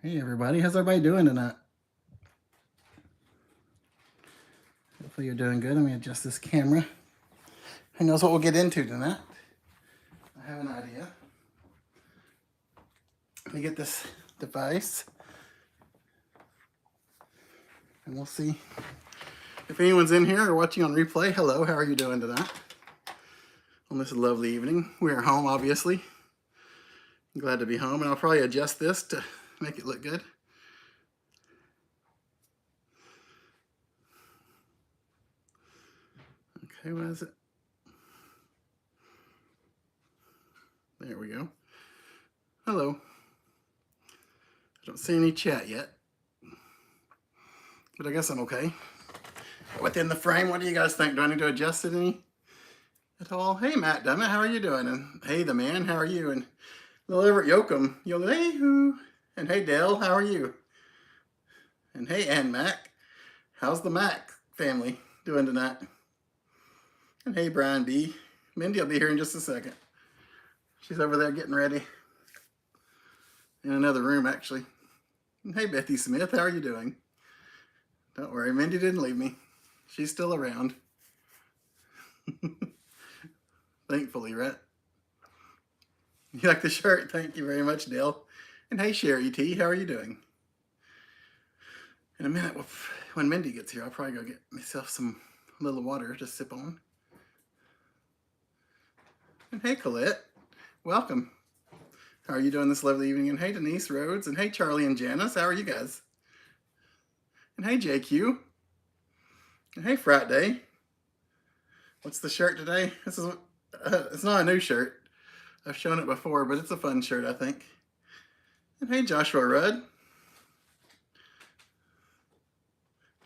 Hey everybody, how's everybody doing tonight? Hopefully you're doing good. Let me adjust this camera. Who knows what we'll get into tonight? I have an idea. Let me get this device and we'll see if anyone's in here or watching on replay. Hello, how are you doing tonight? On this lovely evening. We are home, obviously. I'm glad to be home, and I'll probably adjust this to make it look good. Okay, what is it? There we go. Hello. I don't see any chat yet, but I guess I'm okay. Within the frame, what do you guys think? Do I need to adjust it any at all? Hey, Matt Dummett, how are you doing? And hey, the man, how are you? And little Everett Yoakum, hey hoo. And hey, Dale, how are you? And hey, Ann Mac, how's the Mac family doing tonight? And hey, Brian B. Mindy will be here in just a second. She's over there getting ready in another room, actually. And hey, Bethy Smith, how are you doing? Don't worry, Mindy didn't leave me. She's still around. Thankfully, right? You like the shirt? Thank you very much, Dale. And hey, Sherry T, how are you doing? In a minute, when Mindy gets here, I'll probably go get myself some little water to sip on. And hey, Colette, welcome. How are you doing this lovely evening? And hey, Denise Rhodes, and hey, Charlie and Janice, how are you guys? And hey, JQ, and hey, Friday. What's the shirt today? This is it's not a new shirt. I've shown it before, but it's a fun shirt, I think. And hey, Joshua Rudd.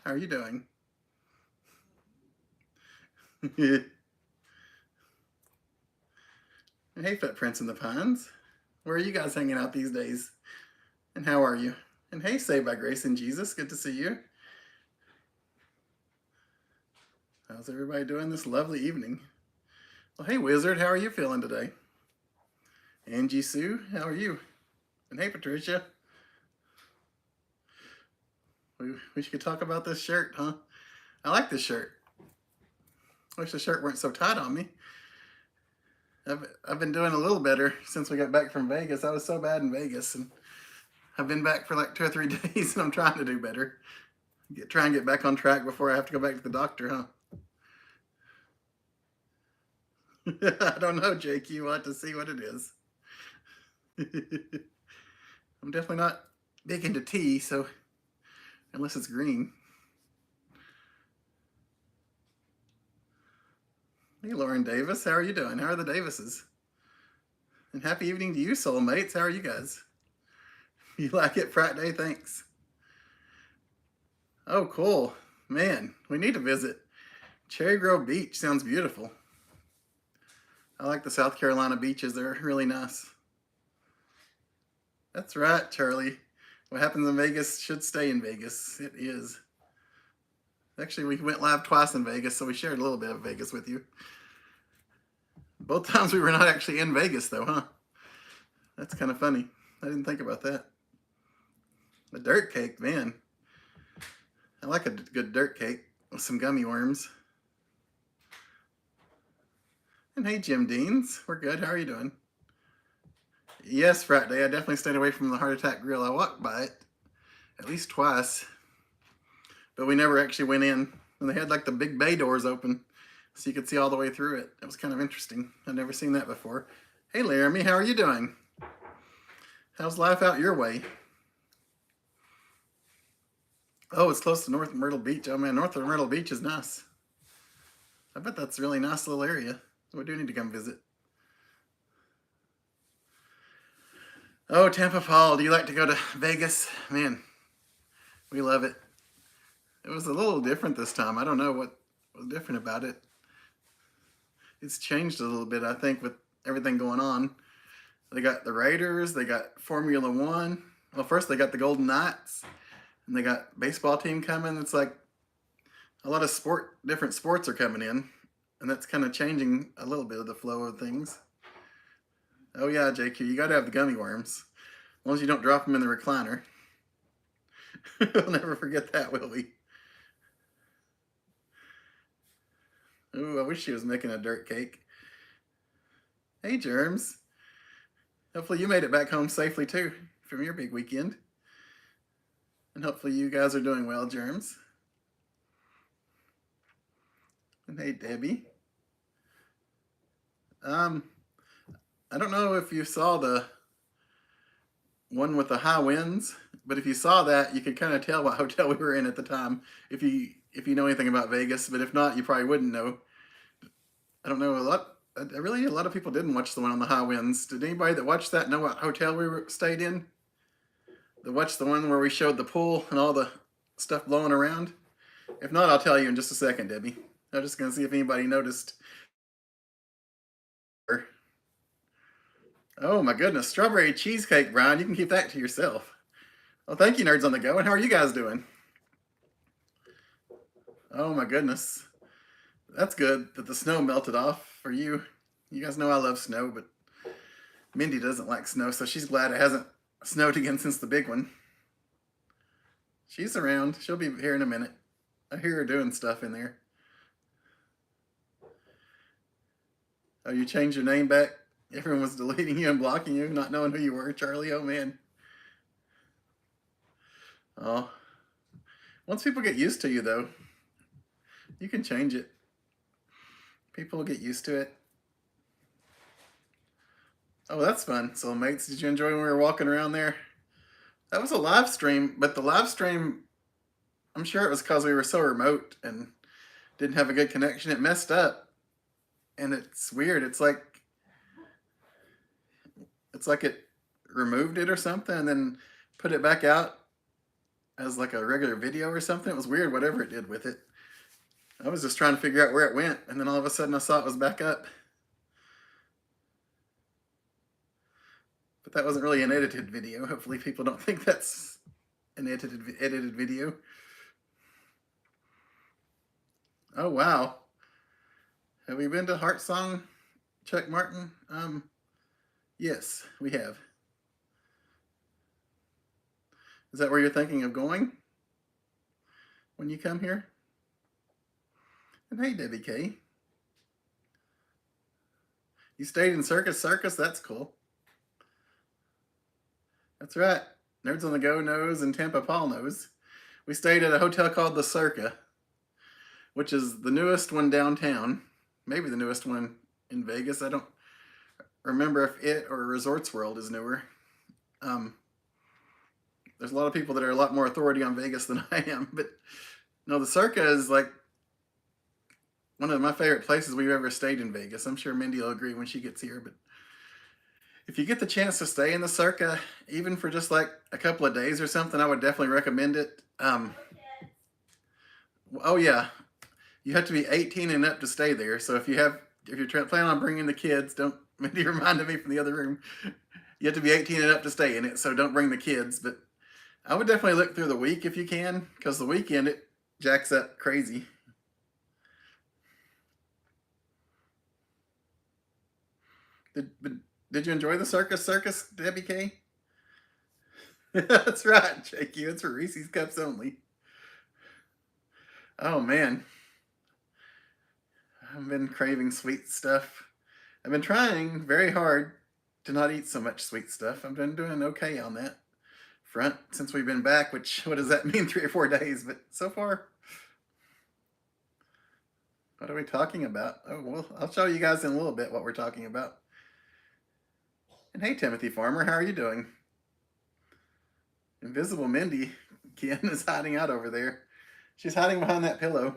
How are you doing? And hey, Footprints in the Pines. Where are you guys hanging out these days? And how are you? And hey, Saved by Grace and Jesus, good to see you. How's everybody doing this lovely evening? Well, hey, Wizard, how are you feeling today? Angie Sue, how are you? And hey, Patricia. We should talk about this shirt, huh? I like this shirt. Wish the shirt weren't so tight on me. I've been doing a little better since we got back from Vegas. I was so bad in Vegas, and I've been back for like 2 or 3 days, and I'm trying to do better. Try and get back on track before I have to go back to the doctor, huh? I don't know, JQ. We'll have to see what it is. I'm definitely not big into tea, so unless it's green. Hey, Lauren Davis, how are you doing? How are the Davises? And happy evening to you, soulmates. How are you guys? You like it, Friday? Thanks. Oh, cool. Man, we need to visit. Cherry Grove Beach sounds beautiful. I like the South Carolina beaches. They're really nice. That's right, Charlie. What happens in Vegas should stay in Vegas. It is. Actually, we went live twice in Vegas, so we shared a little bit of Vegas with you. Both times we were not actually in Vegas, though, huh? That's kind of funny. I didn't think about that. A dirt cake, man. I like a good dirt cake with some gummy worms. And hey, Jim Deans. We're good. How are you doing? Yes, Friday. I definitely stayed away from the Heart Attack Grill. I walked by it at least twice, but we never actually went in. And they had like the big bay doors open so you could see all the way through it. It was kind of interesting. I've never seen that before. Hey, Laramie, how are you doing? How's life out your way? Oh, it's close to North Myrtle Beach. Oh man, North Myrtle Beach is nice. I bet that's a really nice little area. We do need to come visit. Oh, Tampa Paul, do you like to go to Vegas? Man, we love it. It was a little different this time. I don't know what was different about it. It's changed a little bit, I think, with everything going on. They got the Raiders, they got Formula One. Well, first they got the Golden Knights, and they got baseball team coming. It's like a lot of different sports are coming in, and that's kind of changing a little bit of the flow of things. Oh yeah, JQ, you got to have the gummy worms, as long as you don't drop them in the recliner. We'll never forget that, will we? Ooh, I wish she was making a dirt cake. Hey, Germs. Hopefully you made it back home safely too from your big weekend. And hopefully you guys are doing well, Germs. And hey, Debbie. I don't know if you saw the one with the high winds, but if you saw that, you could kind of tell what hotel we were in at the time if you know anything about Vegas. But if not, you probably wouldn't know. I don't know a lot. A lot of people didn't watch the one on the high winds. Did anybody that watched that know what hotel we stayed in? That watched the one where we showed the pool and all the stuff blowing around? If not, I'll tell you in just a second, Debbie. I'm just gonna see if anybody noticed. Oh my goodness, strawberry cheesecake, Brian. You can keep that to yourself. Well, thank you, Nerds on the Go. And how are you guys doing? Oh my goodness. That's good that the snow melted off for you. You guys know I love snow, but Mindy doesn't like snow, so she's glad it hasn't snowed again since the big one. She's around. She'll be here in a minute. I hear her doing stuff in there. Oh, you changed your name back? Everyone was deleting you and blocking you, not knowing who you were, Charlie. Oh, man. Oh. Once people get used to you, though, you can change it. People will get used to it. Oh, that's fun. Soulmates, did you enjoy when we were walking around there? That was a live stream, but the live stream, I'm sure it was because we were so remote and didn't have a good connection. It messed up. And it's weird. It's like it removed it or something and then put it back out as like a regular video or something. It was weird, whatever it did with it. I was just trying to figure out where it went, and then all of a sudden I saw it was back up. But that wasn't really an edited video. Hopefully people don't think that's an edited video. Oh wow. Have we been to Heart Song, Chuck Martin? Yes, we have. Is that where you're thinking of going when you come here? And hey, Debbie K. You stayed in Circus Circus? That's cool. That's right. Nerds on the Go knows and Tampa Paul knows. We stayed at a hotel called the Circa, which is the newest one downtown. Maybe the newest one in Vegas. I don't remember if it or Resorts World is newer. There's a lot of people that are a lot more authority on Vegas than I am, but no, the Circa is like one of my favorite places we've ever stayed in Vegas. I'm sure Mindy will agree when she gets here, but if you get the chance to stay in the Circa, even for just like a couple of days or something, I would definitely recommend it. Oh yeah, you have to be 18 and up to stay there. So if you're planning on bringing the kids, don't. Mindy reminded me from the other room. You have to be 18 and up to stay in it, so don't bring the kids. But I would definitely look through the week if you can, because the weekend it jacks up crazy. Did you enjoy the Circus, Debbie K? That's right, JQ. It's for Reese's Cups only. Oh man, I've been craving sweet stuff. I've been trying very hard to not eat so much sweet stuff. I've been doing okay on that front since we've been back, which, what does that mean, 3 or 4 days? But so far, what are we talking about? Oh, well, I'll show you guys in a little bit what we're talking about. And hey, Timothy Farmer, how are you doing? Invisible Mindy, Ken, is hiding out over there. She's hiding behind that pillow.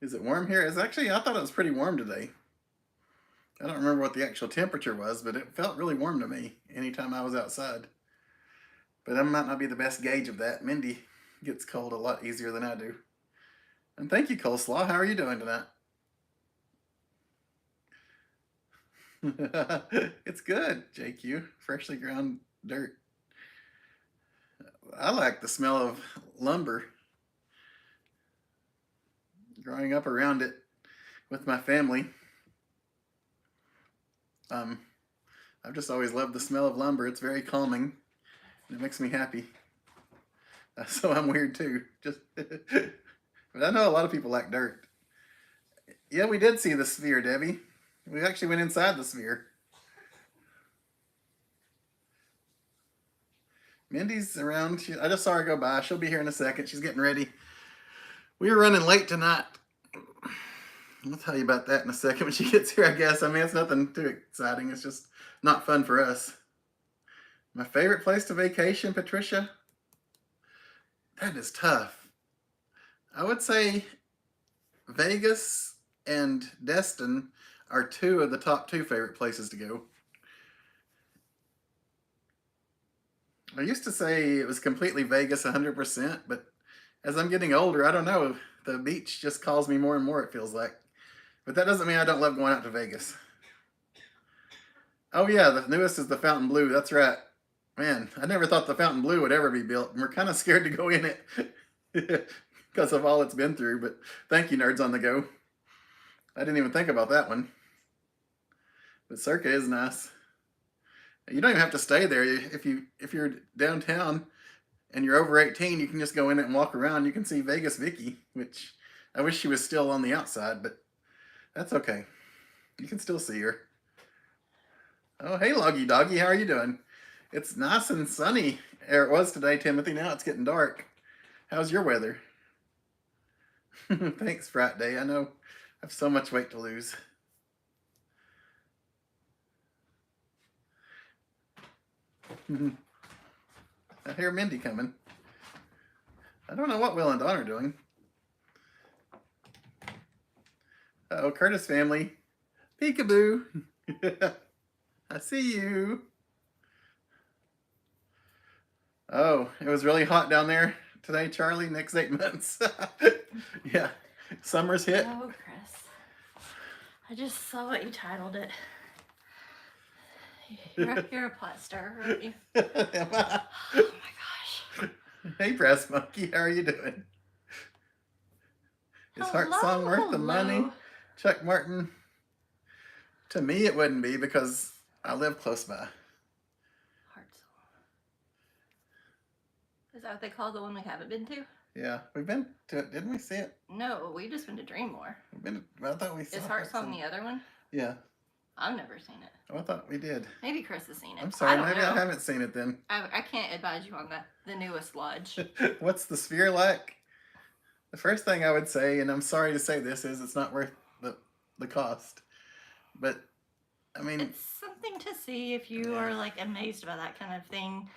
Is it warm here? It's actually, I thought it was pretty warm today. I don't remember what the actual temperature was, but it felt really warm to me anytime I was outside. But that might not be the best gauge of that. Mindy gets cold a lot easier than I do. And thank you, Coleslaw. How are you doing tonight? It's good, JQ. Freshly ground dirt. I like the smell of lumber. Growing up around it with my family. I've just always loved the smell of lumber. It's very calming. And it makes me happy. So I'm weird too. Just, but I know a lot of people like dirt. Yeah, we did see the sphere, Debbie. We actually went inside the sphere. Mindy's around. I just saw her go by. She'll be here in a second. She's getting ready. We were running late tonight. I'll tell you about that in a second when she gets here, I guess. I mean, it's nothing too exciting. It's just not fun for us. My favorite place to vacation, Patricia? That is tough. I would say Vegas and Destin are two of the top 2 favorite places to go. I used to say it was completely Vegas 100%, but as I'm getting older, I don't know. The beach just calls me more and more, it feels like. But that doesn't mean I don't love going out to Vegas. Oh yeah, the newest is the Fontainebleau. That's right. Man, I never thought the Fontainebleau would ever be built. And we're kind of scared to go in it because of all it's been through. But thank you, Nerds on the Go. I didn't even think about that one. But Circa is nice. You don't even have to stay there. If you're downtown and you're over 18, you can just go in it and walk around. You can see Vegas Vicky, which I wish she was still on the outside, but that's okay. You can still see her. Oh, hey, Loggy Doggy, how are you doing? It's nice and sunny. It was today, Timothy. Now it's getting dark. How's your weather? Thanks, Frat Day. I know I have so much weight to lose. I hear Mindy coming. I don't know what Will and Dawn are doing. Uh-oh, Curtis family. Peekaboo. I see you. Oh, it was really hot down there today, Charlie. Next 8 months. Yeah, summer's hit. Oh, Chris. I just saw what you titled it. You're a pot star, aren't you? Am I? Oh my gosh. Hey, Brass Monkey, how are you doing? Is Heart Song worth the money? Chuck Martin. To me, it wouldn't be because I live close by. Heart Song. Is that what they call the one we haven't been to? Yeah, we've been to it. Didn't we see it? No, we just been to Dreammore. We've been. I thought we saw. Is Heart Song the other one? Yeah. I've never seen it. Oh, I thought we did. Maybe Chris has seen it. I'm sorry, maybe know. I haven't seen it then. I can't advise you on the newest lodge. What's the sphere like? The first thing I would say, and I'm sorry to say this, is it's not worth the cost. But I mean, it's something to see if you are like amazed by that kind of thing.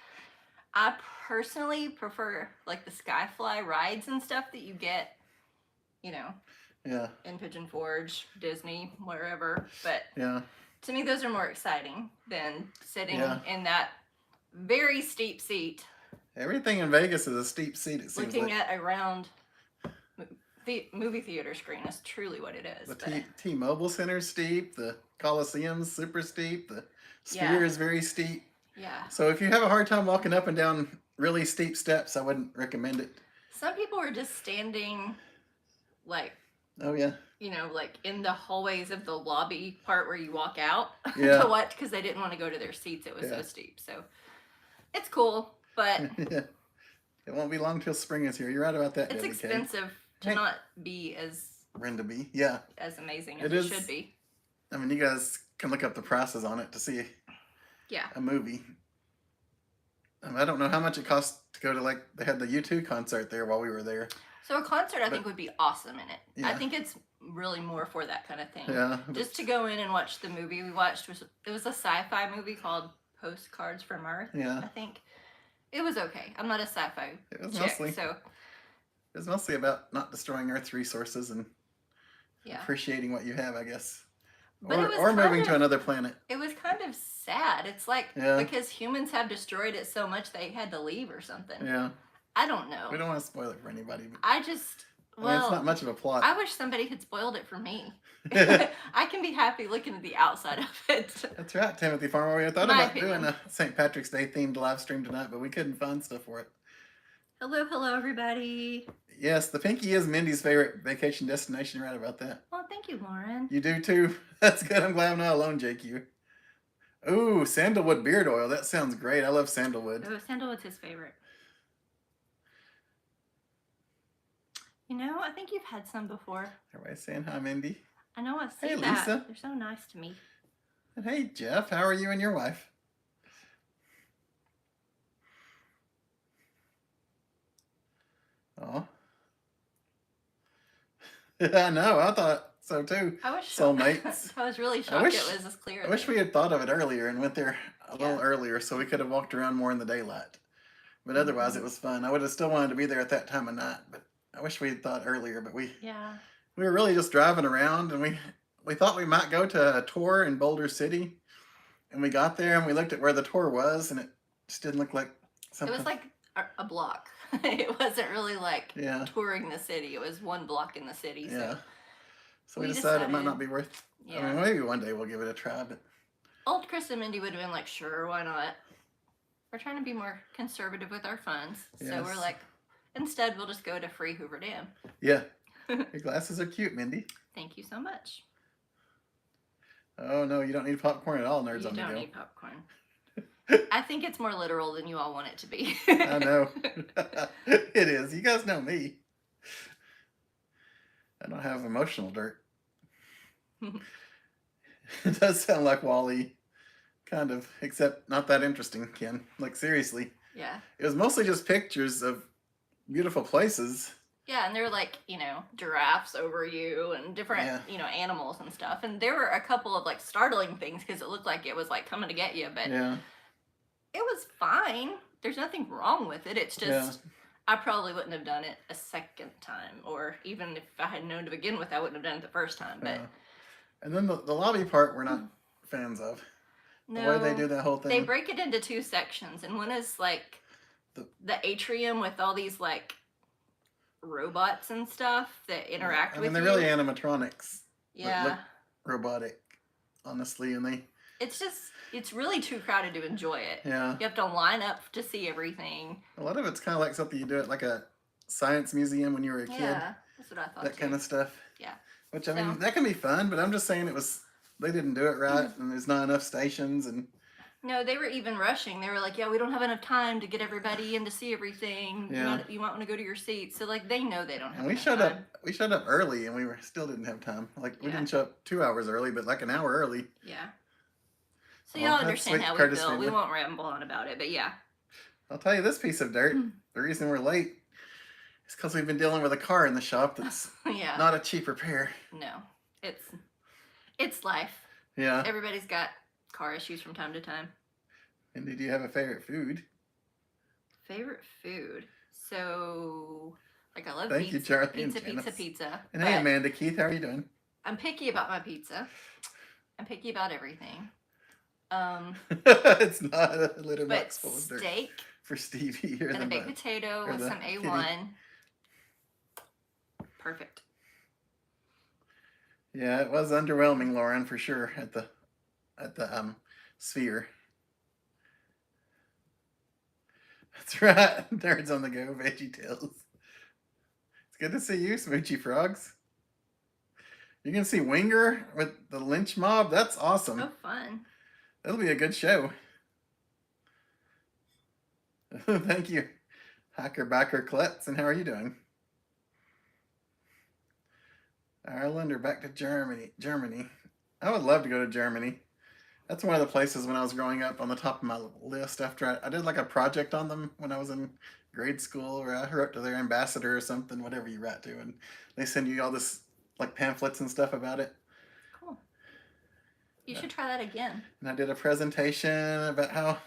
I personally prefer like the Skyfly rides and stuff that you get, you know, yeah, in Pigeon Forge, Disney, wherever. But yeah, to me, those are more exciting than sitting Yeah. in that very steep seat, everything in Vegas is a steep seat. It seems looking like. at a round movie theater screen. Is truly what it is. The T-Mobile Center's steep. The Coliseum's super steep. The Yeah. Sphere is very steep. Yeah. So if you have a hard time walking up and down really steep steps, I wouldn't recommend it. Some people are just standing, like, Oh yeah. you know, like in the hallways of the lobby part where you walk out Yeah. to watch because they didn't want to go to their seats. It was Yeah. so steep. So it's cool, but Yeah. It won't be long till spring is here. You're right about that. it's Debbie K. expensive to Hey. not be as Rendaby. Yeah. amazing It as it is. should be. I mean, you guys can look up the prices on it to see Yeah. a movie. I don't know how much it costs to go to, like, they had the U2 concert there while we were there. So a concert I think would be awesome in it. I Yeah. think it's really more for that kind of thing. Yeah. Just to go in and watch the movie we watched it was a sci-fi movie called Postcards from Earth. Yeah. I think it was okay. I'm not a sci-fi It was chick, mostly so it was mostly about not destroying Earth's resources and yeah. appreciating what you have, I guess. But it was Or moving kind to of- another planet. It was kind of sad. It's like Yeah. because humans have destroyed it so much they had to leave or something. Yeah. I don't know. We don't want to spoil it for anybody. But, I just I mean, it's not well, much of a plot. I wish somebody had spoiled it for me. I can be happy looking at the outside of it. That's right, Timothy Farmer. We thought My about doing opinion. a St. Patrick's Day themed live stream tonight, but we couldn't find stuff for it. Hello, everybody. Yes, the Pinky is Mindy's favorite vacation destination. You're right about that. Well, thank you, Lauren. You do too. That's good. I'm glad I'm not alone, JQ. Ooh, sandalwood beard oil. That sounds great. I love sandalwood. Oh, sandalwood's his favorite. You know, I think you've had some before. Everybody saying hi, Mindy. I know I see Hey, that. Lisa. They're so nice to me. And hey, Jeff. How are you and your wife? Oh. I know. I thought so too. I was Soulmates. I was really shocked wish- it was this clear. I wish we had thought of it earlier and went there a Yeah. little earlier so we could have walked around more in the daylight. But otherwise, it was fun. I would have still wanted to be there at that time of night, but I wish we had thought earlier. But we Yeah. were really just driving around, and we thought we might go to a tour in Boulder City, and we got there and we looked at where the tour was, and it just didn't look like something. It was like a block. It wasn't really like yeah, touring the city. It was one block in the city. So yeah. So we we decided it might not decided- be worth. yeah. I mean, maybe one day we'll give it a try, but Old Chris and Mindy would have been like, sure, why not? We're trying to be more conservative with our funds. So we're Yes. like, instead, we'll just go to Free Hoover Dam. yeah. Your glasses are cute, Mindy. Thank you so much. Oh no, you don't need popcorn at all, nerds You on the don't go. need popcorn. I think it's more literal than you all want it to be. I know. It is. You guys know me. I don't have emotional dirt. It does sound like Wally, kind of, except not that interesting, Ken. Like, seriously. Yeah. It was mostly just pictures of beautiful places. Yeah, and there were like, giraffes over you and different, Yeah. animals and stuff. And there were a couple of like startling things because it looked like it was like coming to get you, but Yeah. it was fine. There's nothing wrong with it. It's just, Yeah. I probably wouldn't have done it a second time. Or even if I had known to begin with, I wouldn't have done it the first time. But Yeah. And then the lobby part we're not fans of. no, The way they do that whole thing. they break it into two sections. And one is like the atrium with all these like robots and stuff that interact I with mean, they're you. really animatronics. Yeah. look robotic, honestly, and they, It's really too crowded to enjoy it. yeah. You have to line up to see everything. A lot of it's kind of like something you do at like a science museum when you were a kid. Yeah, that's what I thought. That kind of stuff. Yeah. Which, I mean, So- that can be fun, but I'm just saying they didn't do it right, and there's not enough stations, and No, they were even rushing. They were like, "Yeah, we don't have enough time to get everybody in to see everything. Yeah. You might want to go to your seats." So like, they know they don't have. and we enough showed time. we showed up early, and still didn't have time. Like, we Yeah. didn't show up 2 hours early, but like an hour early. Yeah. So Well, y'all that's understand sweet how we Curtis feel. We family. won't ramble on about it, but yeah. I'll tell you this piece of dirt. Hmm. The reason we're late is because we've been dealing with a car in the shop that's Yeah. not a cheap repair. No, it's life. Yeah. Everybody's got car issues from time to time. And did you have a favorite food? Favorite food. So, like, I love Thank you, pizza. Charlie and Pizza, pizza, Janice. pizza. And hey, but Amanda, Keith, how are you doing? I'm picky about my pizza. I'm picky about everything. It's not a litter But box full of dirt steak for Stevie or and a the baked bun. potato or with the some kitty. A1. Perfect. Yeah, it was underwhelming, Lauren, for sure at the Sphere. That's right. Nerds on the go, Veggie Tales. It's good to see you, Smoochy Frogs. You can see Winger with the lynch mob. That's awesome. So fun. That'll be a good show. Thank you, Hacker Backer Klutz. And how are you doing? Ireland or back to Germany? Germany. I would love to go to Germany. That's one of the places when I was growing up on the top of my list after I did like a project on them when I was in grade school, or I wrote to their ambassador or something, whatever you write to, and they send you all this like pamphlets and stuff about it. Cool. You should try that again. And I did a presentation about how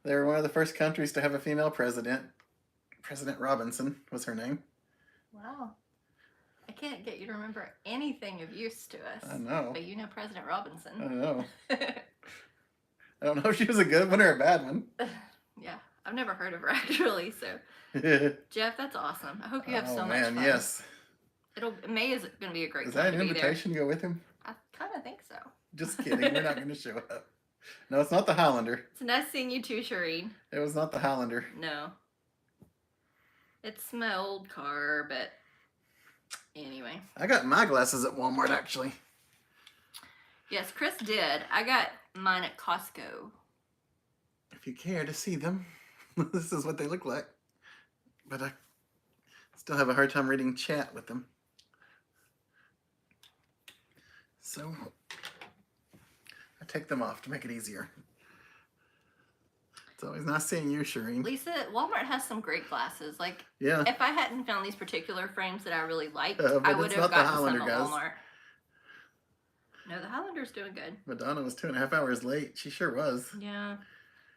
they were one of the first countries to have a female president. President Robinson was her name. Wow. I can't get you to remember anything of use to us. I know. But you know President I Robinson. know. I don't know if she was a good one or a bad one. Yeah. I've never heard of her actually, so Jeff, that's awesome. I hope you have oh so much man, fun. yes. May is gonna be a great Is time that an to be there. invitation to go with him? I kinda think so. Just kidding. We're not going to show up. No, it's not the Highlander. It's nice seeing you too, Shireen. It was not the Highlander. No. It's my old car, but anyway. I got my glasses at Walmart actually. Yes, Chris did. I got mine at Costco. If you care to see them, this is what they look like. But I still have a hard time reading chat with them. So I take them off to make it easier. It's always nice seeing you, Shireen. Lisa, Walmart has some great glasses. Like, Yeah. if I hadn't found these particular frames that I really liked, But I it's would have not the gotten Highlander, some at guys. Walmart. No, the Highlander's doing good. Madonna was 2.5 hours late. She sure was. Yeah.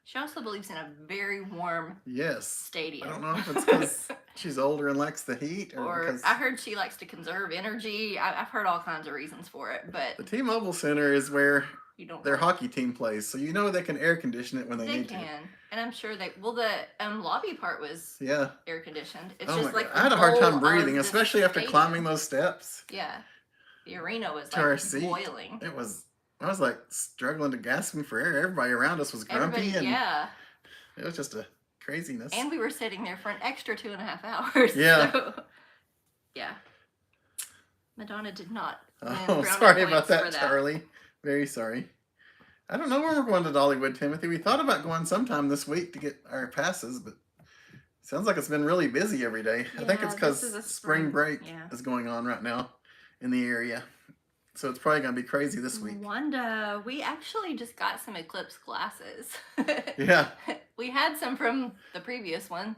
She also believes in a very warm Yes. stadium. I don't know if it's because she's older and likes the heat, or because I heard she likes to conserve energy. I've heard all kinds of reasons for it, but the T-Mobile Center is where you don't. their hockey team plays, so you know they can air condition it when they need can, and I'm sure they. Well, the lobby part was to. Yeah. air conditioned. It's Oh just my like God. I had a hard time bowl of breathing, the especially after stadium. climbing those steps. Yeah, the arena was To our like seat. boiling. It was. I was like struggling to gasping for air. Everybody around us was grumpy, Everybody, and yeah. it was just a craziness. And we were sitting there for an extra 2.5 hours. Yeah. So, yeah. Madonna did not. win Oh, brownie sorry about points for that, Charlie. Very sorry. I don't know when we're going to Dollywood, Timothy. We thought about going sometime this week to get our passes, but sounds like it's been really busy every day. I think it's Yeah, this because is a spring break yeah. is going on right now in the area. So it's probably going to be crazy this week. Wanda, we actually just got some Eclipse glasses. Yeah. We had some from the previous one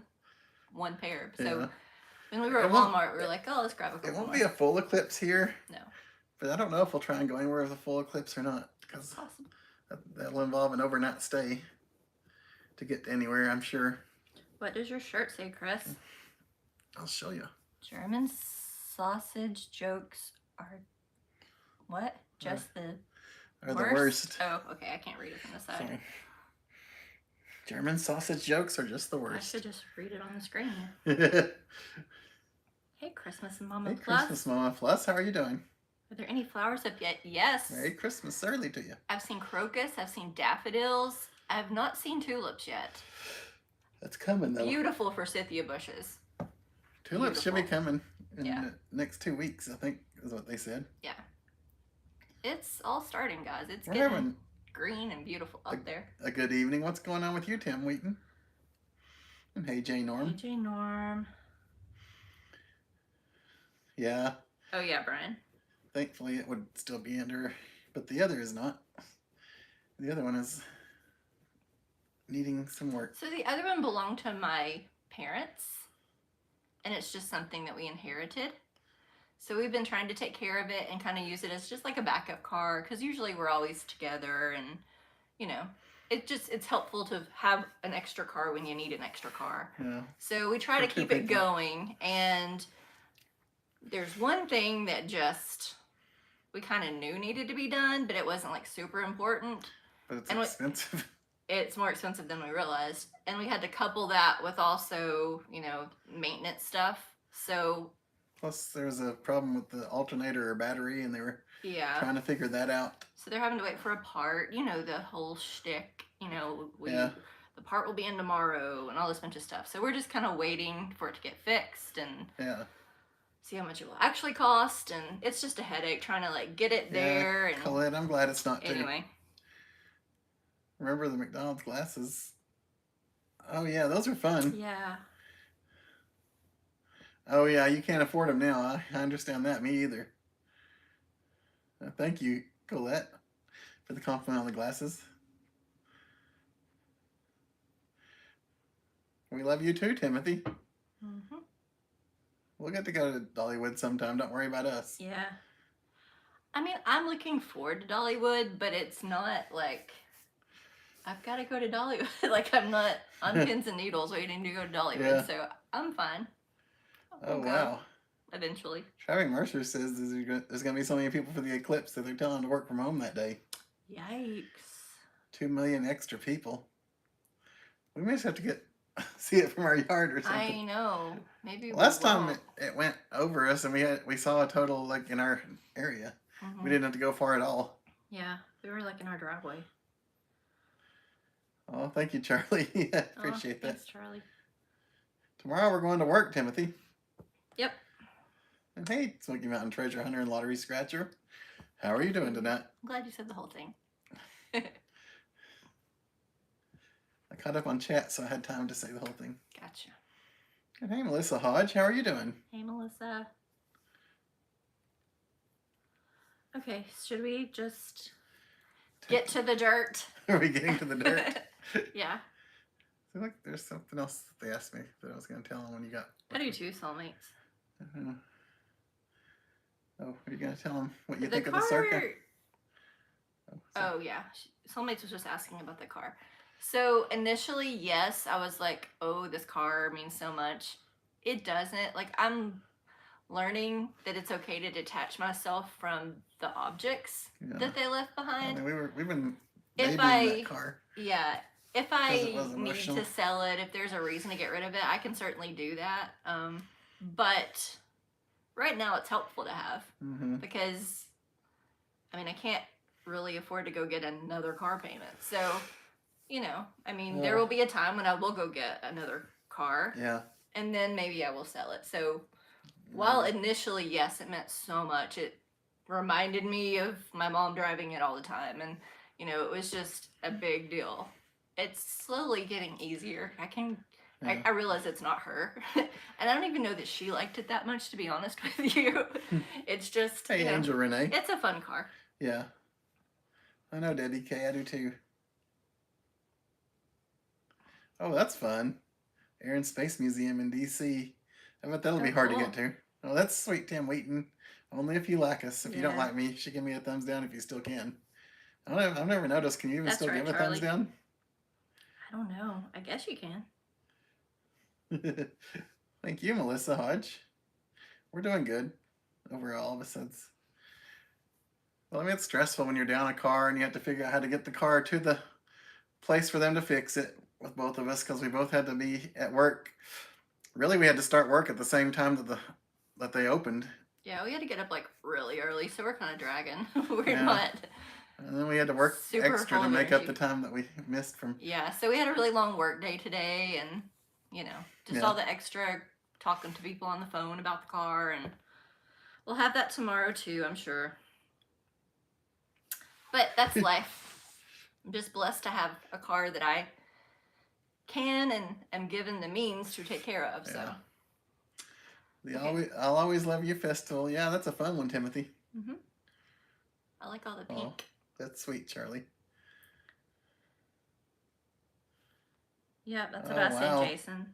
pair. So Yeah. when we were at It won't- Walmart, we were like, oh, let's grab a couple It won't more. be a full eclipse here, No, but I don't know if we'll try and go anywhere with a full eclipse or not, because awesome. that'll involve an overnight stay to get anywhere, I'm sure. What does your shirt say, Chris? I'll show you. German sausage jokes are what? Just the Are the worst. Oh, okay. I can't read it from the side. Sorry. German sausage jokes are just the I worst. should just read it on the screen here. Hey, Hey, Christmas and Mama Plus. Christmas, Mama Plus. How are you doing? Are there any flowers up yet? Yes. Merry Christmas early to you. I've seen crocus. I've seen daffodils. I have not seen tulips yet. That's coming, though. Beautiful forsythia bushes. Tulips should be Beautiful. coming in Yeah. the next 2 weeks, I think, is what they said. Yeah. It's all starting, guys. It's We're getting having green and beautiful up there. a good evening. What's going on with you, Tim Wheaton? And hey, Jay Norm. AJ Norm. Yeah, Oh, yeah, Brian. thankfully it would still be under, but the other is not. The other one is needing some work. So the other one belonged to my parents, and it's just something that we inherited. So we've been trying to take care of it and kind of use it as just like a backup car, because usually we're always together, and you know, it's helpful to have an extra car when you need an extra car. Yeah. So we try to For two keep it people. going, and there's one thing that just we kind of knew needed to be done, but it wasn't like super important. But it's And what- expensive. It's more expensive than we realized, and we had to couple that with also, you know, maintenance stuff. So Plus, there's a problem with the alternator or battery, and they were yeah, trying to figure that out. so they're having to wait for a part. You know, the whole shtick. You know, Yeah. the part will be in tomorrow, and all this bunch of stuff. So we're just kind of waiting for it to get fixed and Yeah. see how much it will actually cost. And it's just a headache trying to like get it there. Yeah, And Colette, I'm glad it's not too. anyway, Remember the McDonald's glasses? Oh yeah, those are fun. yeah. Oh yeah, you can't afford them now. I understand that. Me either. Thank you, Colette, for the compliment on the glasses. We love you too, Timothy. hmm We'll get to go to Dollywood sometime. Don't worry about us. Yeah. I mean, I'm looking forward to Dollywood, but it's not like I've got to go to Dollywood. Like I'm not on pins and needles waiting to go to Dollywood, Yeah. so I'm fine. Oh We'll go wow. Eventually. Travis Mercer says there's going to be so many people for the eclipse that they're telling to work from home that day. Yikes. 2 million extra people. We may just have to get see it from our yard or I something. know. Maybe we Last time won't. it went over us, and we saw a total like in our area. Mhm. We didn't have to go far at all. Yeah, we were like in our driveway. Oh, thank you, Charlie. Yeah, Oh, appreciate that. thanks, Charlie. Tomorrow we're going to work, Timothy. Yep. And hey, Smoky Mountain Treasure Hunter and Lottery Scratcher. How are you doing tonight? I'm glad you said the whole thing. caught up on chat, so I had time to say the whole thing. Gotcha. And hey, Melissa Hodge, how are you doing? Hey, Melissa. Okay, should we just get to the dirt? Are we getting to the dirt? Yeah. I feel like there's something else that they asked me that I was going to tell them when you got. I do too, soulmates. Oh, are you going to tell them what you The think car... of the Circa? Oh, yeah. Soulmates was just asking about the car. So initially, yes, I was like, oh, this car means so much. It doesn't. Like, I'm learning that it's okay to detach myself from the objects that they left behind. I mean, we've been If babying that car. Yeah. If it I was need emotional. to sell it, if there's a reason to get rid of it, I can certainly do that. But right now it's helpful to have because, I mean, I can't really afford to go get another car payment. So, you know, I mean, there will be a time when I will go get another car. Yeah. And then maybe I will sell it. So while initially, yes, it meant so much, it reminded me of my mom driving it all the time. And, you know, it was just a big deal. It's slowly getting easier. I realize it's not her. And I don't even know that she liked it that much, to be honest with you. It's just, Hey, Angel Renee. It's a fun car. Yeah. I know, Debbie K. I do too. Oh, that's fun. Air and Space Museum in D.C. I bet that'll be hard to get to. Oh, that's sweet, Tim Wheaton. Only if you like us. If you don't like me, you should give me a thumbs down if you still can. I've never noticed. Can you even still give a thumbs down? I don't know. I guess you can. Thank you, Melissa Hodge. We're doing good overall. Besides, well, I mean, it's stressful when you're down a car and you have to figure out how to get the car to the place for them to fix it with both of us because we both had to be at work. Really, we had to start work at the same time that they opened. Yeah, we had to get up like really early, so we're kind of dragging. We're not. And then we had to work extra to make up the time that we missed from. Yeah, so we had a really long work day today, and you know, just all the extra talking to people on the phone about the car, and we'll have that tomorrow too, I'm sure. But that's life. I'm just blessed to have a car that I can and am given the means to take care of. So. I'll always love you festival. Yeah, that's a fun one, Timothy. I like all the pink. Oh, that's sweet, Charlie. Yeah, that's what I said, Jason.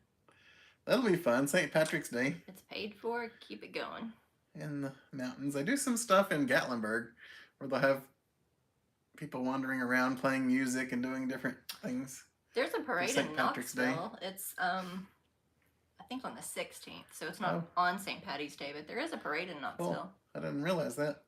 That'll be fun. St. Patrick's Day. It's paid for. Keep it going. In the mountains. I do some stuff in Gatlinburg where they'll have people wandering around playing music and doing different things. There's a parade in Knoxville. It's I think on the 16th, so it's not on St. Patty's Day, but there is a parade in Knoxville. Well, I didn't realize that.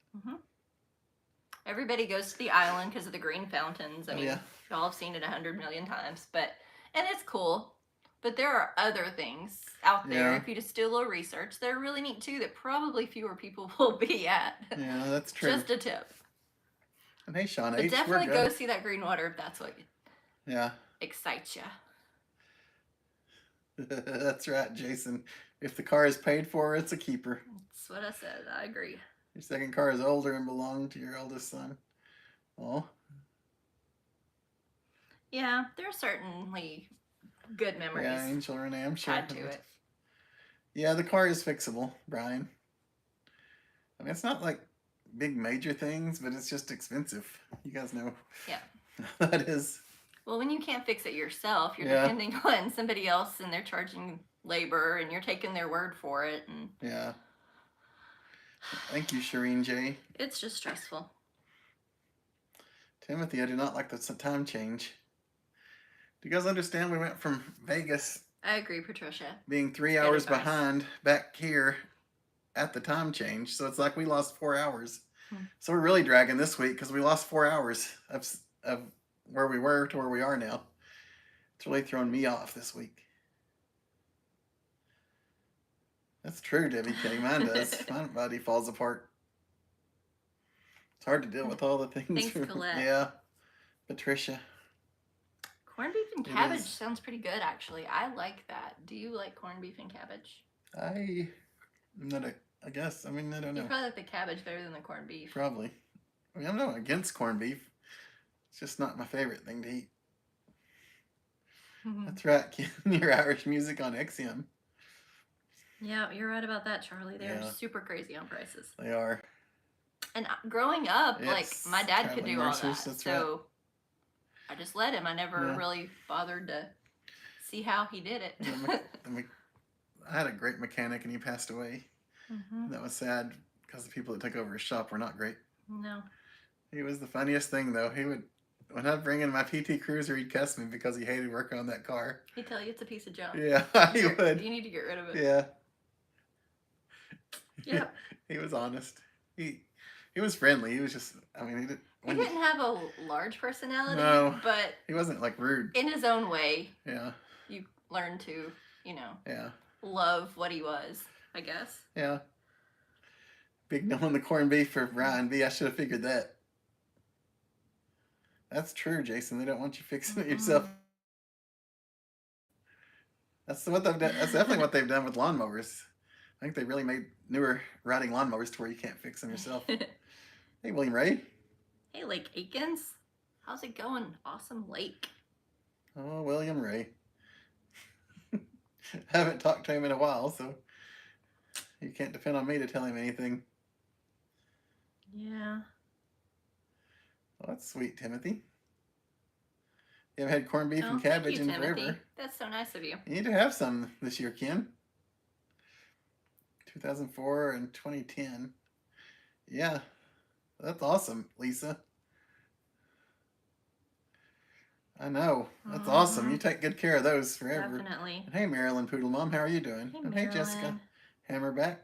Everybody goes to the island because of the green fountains. I mean, y'all have seen it 100 million times, and it's cool. But there are other things out there. If you just do a little research, they're really neat too. That probably fewer people will be at. Yeah, that's true. Just a tip. And hey, Sean But H, definitely go see that green water if that's what excites you. That's right, Jason. If the car is paid for, it's a keeper. That's what I said. I agree. Your second car is older and belonged to your eldest son. Oh. Yeah, there's certainly good memories. Yeah, Angel Renee, I'm sure. Tied to it. Yeah, the car is fixable, Brian. I mean, it's not like big major things, but it's just expensive. You guys know. Yeah. That is. Well, when you can't fix it yourself, you're depending on somebody else, and they're charging labor, and you're taking their word for it. And yeah. Thank you, Shireen J. It's just stressful. Timothy, I do not like the time change. Do you guys understand? We went from Vegas. I agree, Patricia. Being 3 hours behind back here at the time change. So it's like we lost 4 hours. So we're really dragging this week because we lost 4 hours of where we were to where we are now. It's really thrown me off this week. That's true, Debbie K. Mine does. My body falls apart. It's hard to deal with all the things. Thanks, Colette. Yeah. Patricia. Corned beef and cabbage sounds pretty good, actually. I like that. Do you like corned beef and cabbage? I guess. I mean, I don't know. You probably like the cabbage better than the corned beef. Probably. I mean, I'm not against corned beef. It's just not my favorite thing to eat. That's right, your Irish music on XM. Yeah, you're right about that, Charlie. They're Yeah. super crazy on prices. They are. And growing up, like Yes, my dad could traveling do all mercers, that, that's so I just let him. I never Yeah. really bothered to see how he did it. I had a great mechanic and he passed away. That was sad because the people that took over his shop were not great. No. He was the funniest thing though. He would, when I'd bring in my PT Cruiser, he'd cuss me because he hated working on that car. He'd tell you it's a piece of junk. Yeah, he would. You need to get rid of it. Yeah. Yep. He was honest. He was friendly. He was just, I mean, He didn't have a large personality, No. but he wasn't like rude. in his own way, Yeah. you learn to, you know, Yeah. love what he was, I guess. Yeah. Big no on the corned beef for Ryan B. I should have figured that. That's true, Jason. They don't want you fixing it yourself. That's what they've done. That's definitely what they've done with lawnmowers. I think they really made newer riding lawnmowers to where you can't fix them yourself. Hey, William Ray. Hey, Lake Aikens. How's it going? Awesome lake. Oh, William Ray. Haven't talked to him in a while, so you can't depend on me to tell him anything. Yeah. Well, that's sweet, Timothy. You haven't had corned beef and thank cabbage you, in Timothy. forever. That's so nice of you. You need to have some this year, Ken. 2004 and 2010. Yeah, that's awesome, Lisa. I know. That's awesome. You take good care of those forever. Definitely. And hey, Marilyn Poodle Mom, how are you doing? Hey, and hey, Jessica Marilyn. Hammerback.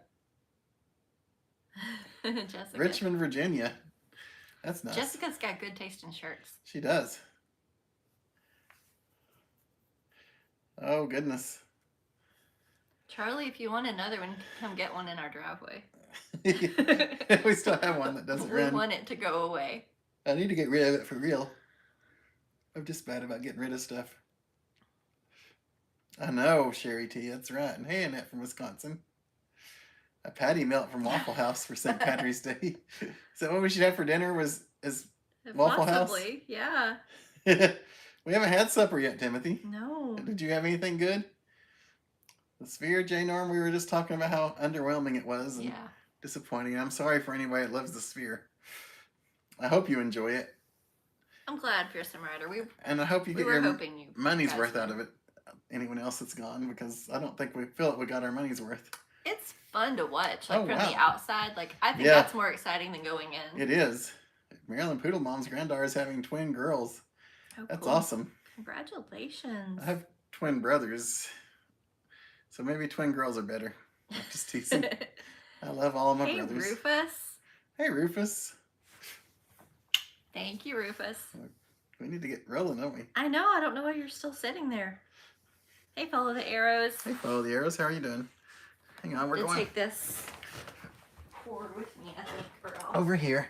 Jessica. Richmond, Virginia. That's nice. Jessica's got good taste in shirts. She does. Oh, goodness. Charlie, if you want another one, come get one in our driveway. We still have one that doesn't We run. want it to go away. I need to get rid of it for real. I'm just bad about getting rid of stuff. I know, Sherry T. That's right. And hey, Annette from Wisconsin. A patty melt from Waffle House for St. Patrick's Day. Is that what we should have for dinner? Is Waffle House? Possibly, yeah. We haven't had supper yet, Timothy. No. Did you have anything good? The Sphere, J. Norm, we were just talking about how underwhelming it was and Yeah. disappointing. I'm sorry for anybody that loves the Sphere. I hope you enjoy it. I'm glad, Pearson Rider. And I hope you We get were your hoping you money's guys worth would. out of it. Anyone else that's gone, because I don't think we feel that we got our money's worth. It's fun to watch, like Oh, from wow. the outside. Like I think Yeah. that's more exciting than going in. It is. Marilyn Poodle Mom's granddaughter is having twin girls. Oh, That's cool. awesome. Congratulations. I have twin brothers, so maybe twin girls are better. I'm just teasing. I love all of my Hey, brothers. Rufus. Hey, Rufus. Thank you, Rufus. We need to get rolling, don't we? I know. I don't know why you're still sitting there. Hey, follow the arrows. Hey, Follow the Arrows. How are you doing? Hang on, we're To going take this cord with me, I think, or else over here.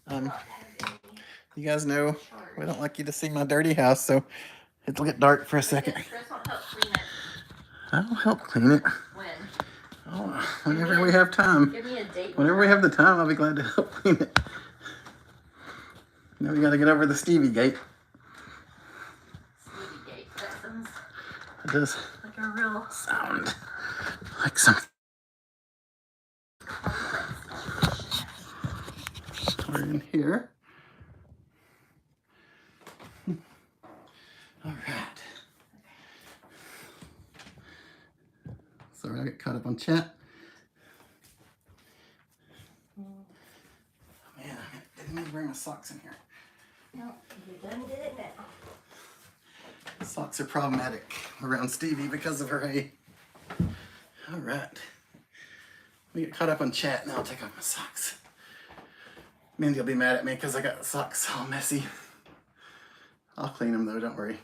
I'll not have any You guys know charge. we don't like you to see my dirty house, so it'll get dark for a second. Chris won't help clean it. I'll help clean it. When? Oh, whenever we have time. Give me a date. Whenever we have the time, I'll be glad to help clean it. Now we got to get over the Stevie gate. Stevie Gate. That sounds It does like a real sound like something. We're in here. All right. Sorry, I got caught up on chat. Man, I didn't even bring my socks in here. No, you done did it now. Socks are problematic around Stevie because of her hay. All right. We get caught up on chat, and I'll take off my socks. Mindy will be mad at me because I got the socks all messy. I'll clean them though, don't worry.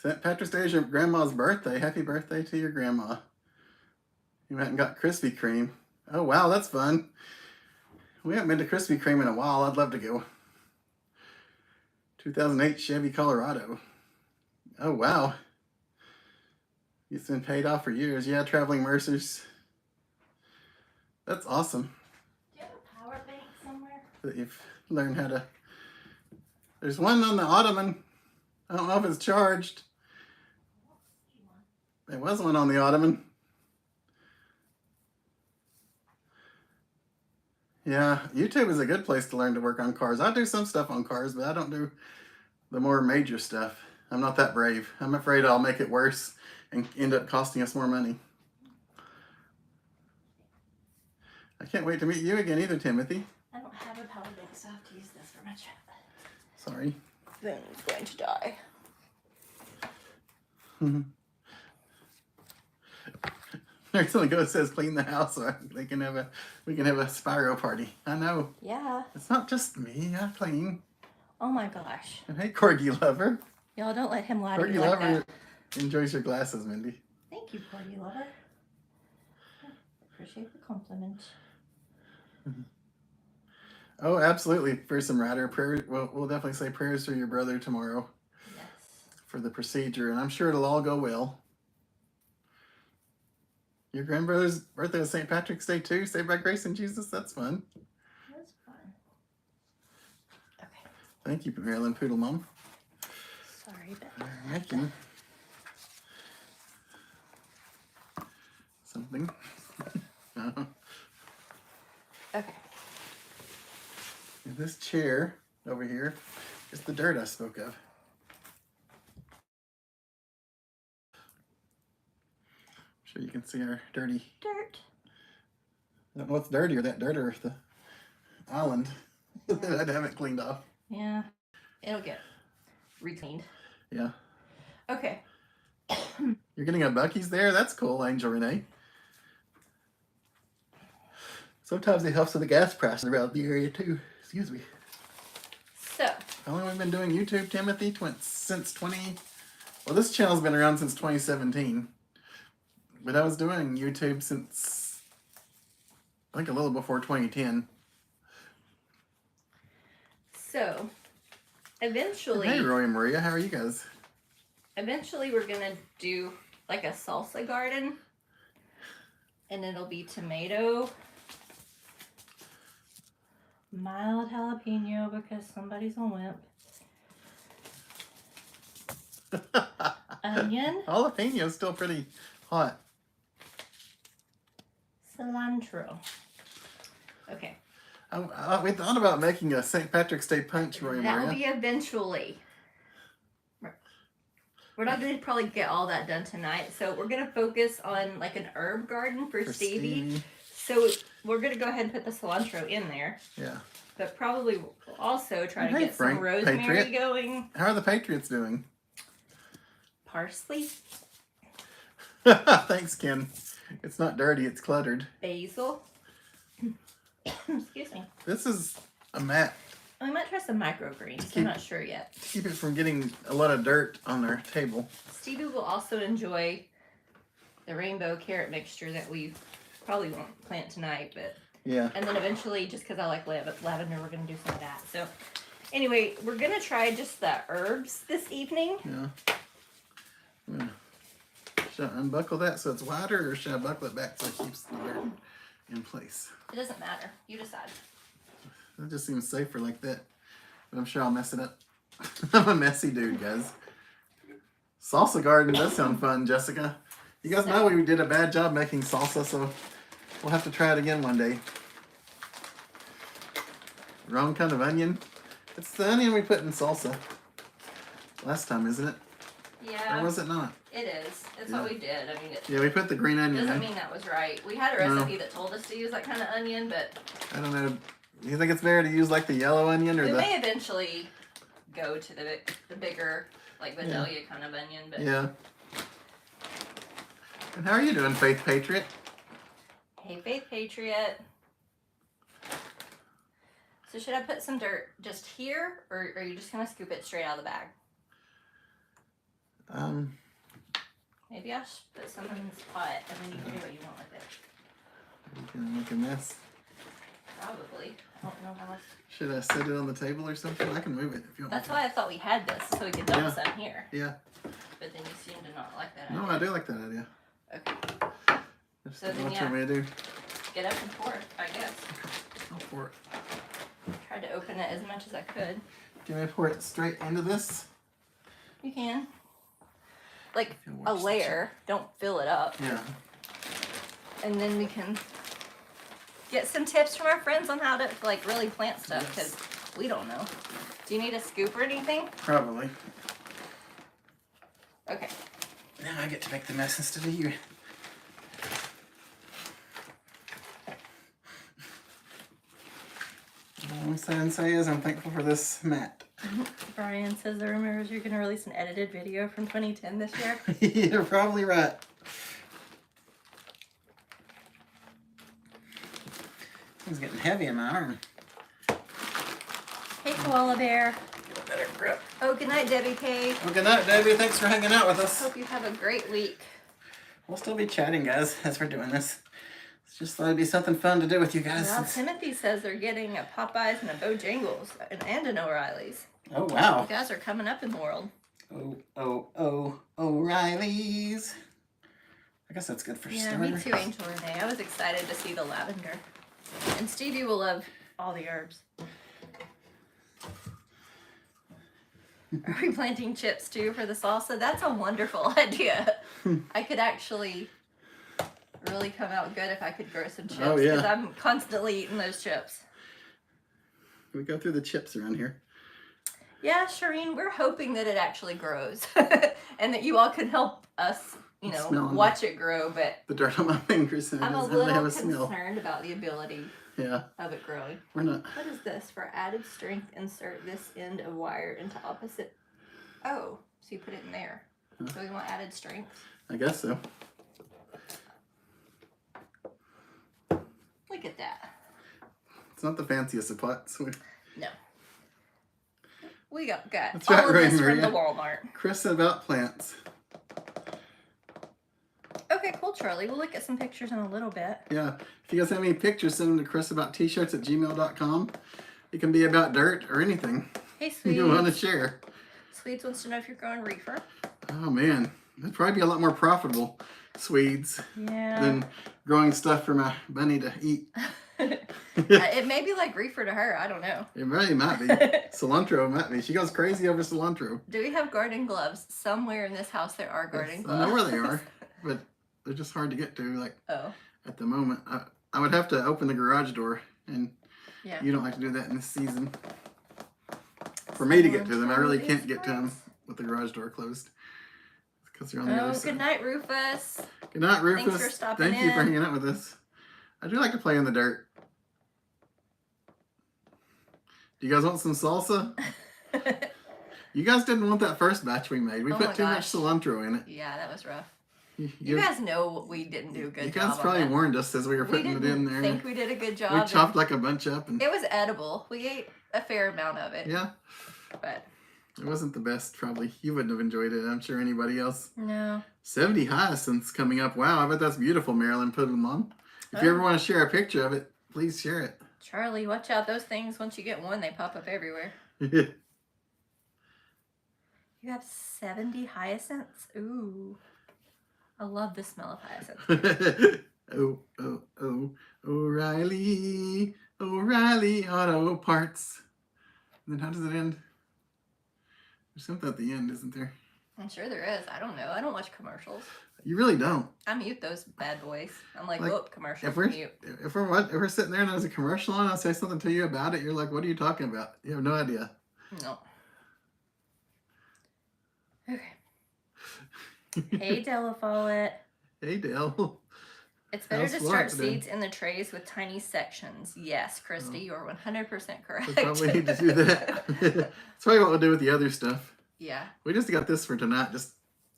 St. Patrick's Day is your grandma's birthday. Happy birthday to your grandma. You went and got Krispy Kreme. Oh wow, that's fun. We haven't been to Krispy Kreme in a while. I'd love to go. 2008 Chevy Colorado. Oh wow. It's been paid off for years. Yeah, traveling Mercers. That's awesome Do you have a power bank somewhere? that you've learned how to There's one on the ottoman. I don't know if it's charged. There was one on the ottoman. Yeah, YouTube is a good place to learn to work on cars. I do some stuff on cars, but I don't do the more major stuff. I'm not that brave. I'm afraid I'll make it worse and end up costing us more money. I can't wait to meet you again either, Timothy. I don't have a power bank, so I have to use this for my chat. Sorry. Phone's going to die. There's something good that says clean the house so we can have a Spyro party. I know. Yeah. It's not just me. I clean. Oh my gosh. And hey, Corgi Lover. Y'all don't let him lie to Corgi you like Lover that. enjoys your glasses, Mindy. Thank you, Corgi Lover. Appreciate the compliment. Oh, absolutely. Fearsome Rider. Prayer. We'll definitely say prayers for your brother tomorrow Yes. for the procedure, and I'm sure it'll all go well. Your grandbrother's birthday was St. Patrick's Day too. Saved by grace in Jesus. That's fun. That's fun. Okay. Thank you, Marilyn Poodle Mom. Sorry, but Making something. okay. This chair over here is the dirt I spoke of. Sure you can see our dirty Dirt. I don't know what's dirtier, that dirt or the island that I haven't cleaned off. Yeah. It'll get re-cleaned. Yeah. Okay. You're getting a Buc-ee's there? That's cool, Angel Renee. Sometimes it helps with the gas prices around the area too. Excuse me. So. How long have we been doing YouTube, Timothy? Since 20... Well, this channel's been around since 2017. But I was doing YouTube since, I think, a little before 2010. So, eventually... Hey, Roy and Maria. How are you guys? Eventually, we're going to do, like, a salsa garden. And it'll be tomato, mild jalapeno because somebody's a wimp, onion, Jalapeno's still pretty hot. cilantro. Okay. We thought about making a St. Patrick's Day punch, Roy and That'll Maria. be eventually. We're not going to probably get all that done tonight. So we're going to focus on like an herb garden for Stevie. So we're going to go ahead and put the cilantro in there. Yeah. But probably we'll also try to Hey, get Frank, some rosemary Patriot. going. How are the Patriots doing? Parsley, Thanks, Ken. It's not dirty, it's cluttered. basil. Excuse me. This is a mat. We might try some microgreens. I'm not sure yet. Keep it from getting a lot of dirt on our table. Stevie will also enjoy the rainbow carrot mixture that we probably won't plant tonight, but Yeah. and then eventually, just because I like lavender, we're gonna do some of that. So anyway, we're gonna try just the herbs this evening. Yeah. Yeah. Should I unbuckle that so it's wider, or should I buckle it back so it keeps the dirt in place? It doesn't matter. You decide. That just seems safer like that. But I'm sure I'll mess it up. I'm a messy dude, guys. Salsa garden does sound fun, Jessica. You guys know we did a bad job making salsa, so we'll have to try it again one day. Wrong kind of onion. It's the onion we put in salsa last time, isn't it? Yeah. Or was it not? It is. It's Yeah. what we did. I mean, it Yeah, we put the green onion doesn't in. mean that was right. We had a No. recipe that told us to use that kind of onion, but I don't know. Do you think it's better to use like the yellow onion or we the... may eventually go to the bigger, like Vidalia kind of onion. But Yeah. And how are you doing, Faith Patriot? hey, Faith Patriot. So should I put some dirt just here, or are you just gonna scoop it straight out of the bag? Maybe I'll put some in this pot, and then you can do what you want with it. You gonna make a mess. Probably. I don't know how else. Should I set it on the table or something? I can move it if you want. That's why I thought we had this, so we could dump Yeah. some here. Yeah. But then you seem to not like that No, idea. I do like that idea. Okay. Just So don't know then, what you want me to do. Get up and pour it, I guess. I'll pour it. Tried to open it as much as I could. Can I pour it straight into this? You can. Like Can a watch the layer. Don't fill it up. Yeah. And then we can get some tips from our friends on how to like really plant stuff because we don't know. Do you need a scoop or anything? Probably. Okay. Now I get to make the mess instead of you. All I'm saying is I'm thankful for this mat. Brian says the rumor is you're going to release an edited video from 2010 this year. You're probably right. It's getting heavy in my arm. Hey, Koala Bear. Get a better grip. Oh, good night, Debbie K. Well, good night, Debbie. Thanks for hanging out with us. Hope you have a great week. We'll still be chatting, guys, as we're doing this. It's just thought it'd be something fun to do with you guys. Well, Timothy says they're getting a Popeyes and a Bojangles and an O'Reilly's. Oh, wow. You guys are coming up in the world. O'Reilly's. I guess that's good for Yeah, starter. me too, Angel Renee. I was excited to see the lavender. And Stevie will love all the herbs. Are we planting chips too for the salsa? That's a wonderful idea. I could actually really come out good if I could grow some chips. Oh, yeah. Because I'm constantly eating those chips. We go through the chips around here. Yeah, Shireen, we're hoping that it actually grows. And that you all can help us, you know, Smelling watch it grow. But The dirt on my fingers and it I'm a doesn't really have little a smell. concerned about the ability Yeah, of it growing. we're not. What is this? For added strength, insert this end of wire into opposite. Oh, so you put it in there. Huh. So we want added strength. I guess so. Look at that. It's not the fanciest of pots. No. We got That's all right, of this from Maria. the Walmart. Chris said about plants. Okay, cool, Charlie. We'll look at some pictures in a little bit. Yeah. If you guys have any pictures, send them to chrisabout-t-shirts@gmail.com. It can be about dirt or anything Hey, Sweets. you want to share. Sweets wants to know if you're growing reefer. Oh, man. That'd probably be a lot more profitable, Swedes, Yeah. than growing stuff for my bunny to eat. It may be like reefer to her. I don't know. It really might be. Cilantro might be. She goes crazy over cilantro. Do we have garden gloves? Somewhere in this house there are garden Yes, gloves. I know where they are, but they're just hard to get to. Like Oh, at the moment, I would have to open the garage door, and yeah. you don't like to do that in this season. For me to get to them, I really can't get to them Someone with the garage door closed because they're on the Oh, other good side. night, Rufus. Good night, Rufus. Thanks for stopping Thank you for in. hanging out with us. I do like to play in the dirt. Do you guys want some salsa? You guys didn't want that first batch we made. We Oh put my too much gosh. cilantro in it. Yeah, that was rough. You, You guys know we didn't do a good you job. guys probably on that. warned us as we were We putting it didn't in there. think we did a good job. We and chopped like a bunch up, and It was edible. We ate a fair amount of it. yeah, But it wasn't the best. Probably you wouldn't have enjoyed it. I'm sure anybody else. no. 70 hyacinths coming up. Wow, I bet that's beautiful, Marilyn. Put them on. If you Oh. ever want to share a picture of it, please share it. Charlie, watch out. Those things, once you get one, they pop up everywhere. You have 70 hyacinths? Ooh. I love the smell of hyacinth. oh, O'Reilly, O'Reilly Auto Parts. And then how does it end? There's something at the end, isn't there? I'm sure there is. I don't know. I don't watch commercials. You really don't. I mute those bad boys. I'm like, Like, whoop, commercials, If we're mute. if we're sitting there and there's a commercial on, I'll say something to you about it. You're like, what are you talking about? You have no idea. No. Okay. Hey, Della Follett. Hey, Dale. It's better How's to Florence start doing? seeds in the trays with tiny sections. Yes, Christy, you are 100% correct. We probably need to do that. That's probably what we'll do with the other stuff. Yeah, We just got this for tonight,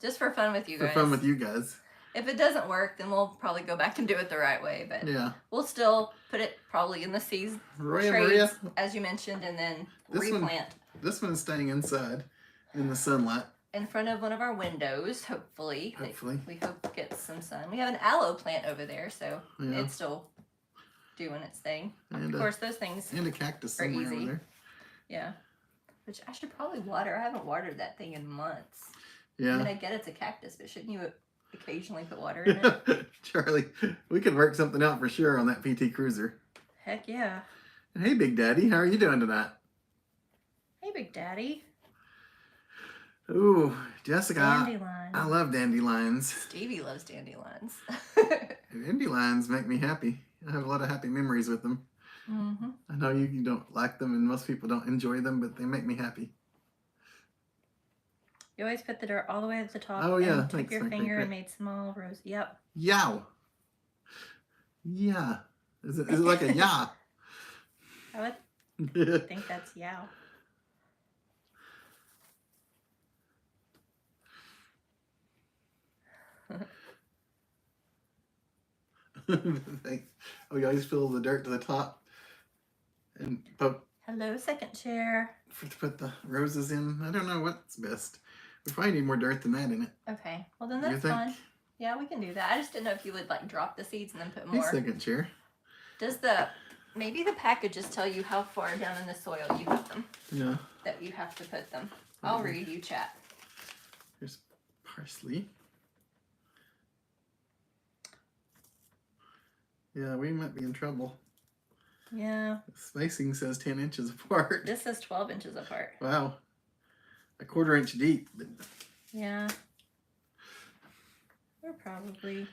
just for fun with you for guys. fun with you guys. If it doesn't work, then we'll probably go back and do it the right way. But Yeah. we'll still put it probably in the seeds Roy and trays, Maria, as you mentioned, and then This one- replant this one's staying inside in the sunlight. in front of one of our windows. Hopefully, Hopefully. we hope it gets some sun. We have an aloe plant over there, so Yeah. it's still doing its thing. And Of course, those things, and a cactus are somewhere easy. over there. yeah. Which I should probably water. I haven't watered that thing in months. I Yeah. mean, I get it's a cactus, but shouldn't you occasionally put water in it? Charlie, we could work something out for sure on that PT Cruiser. Heck yeah. And hey, Big Daddy, how are you doing tonight? Hey, Hey, Big Daddy. Ooh, Jessica, Dandelions. I love dandelions. Stevie loves dandelions. Dandelions make me happy. I have a lot of happy memories with them. Mm-hmm. I know you don't like them and most people don't enjoy them, but they make me happy. You always put the dirt all the way at the top. Oh, yeah, And took thanks, your thank you, finger and thank- made small rows. Yep. Yow. Yeah. Is it like a yeah? I would think that's yow. Thanks. Oh, you always fill the dirt to the top and Hello, second chair. put the roses in. I don't know what's best. We probably need more dirt than that in it. Okay. Well, then You that's think? fine. Yeah, we can do that. I just didn't know if you would like drop the seeds and then put Hey, more. second chair. Does maybe the packages tell you how far down in the soil you have them? Yeah. That you have to put them. I'll read you, chat. Here's parsley. Yeah, we might be in trouble. Yeah. The spacing says 10 inches apart. This is 12 inches apart. Wow. A 1/4 inch deep. But Yeah. We're probably.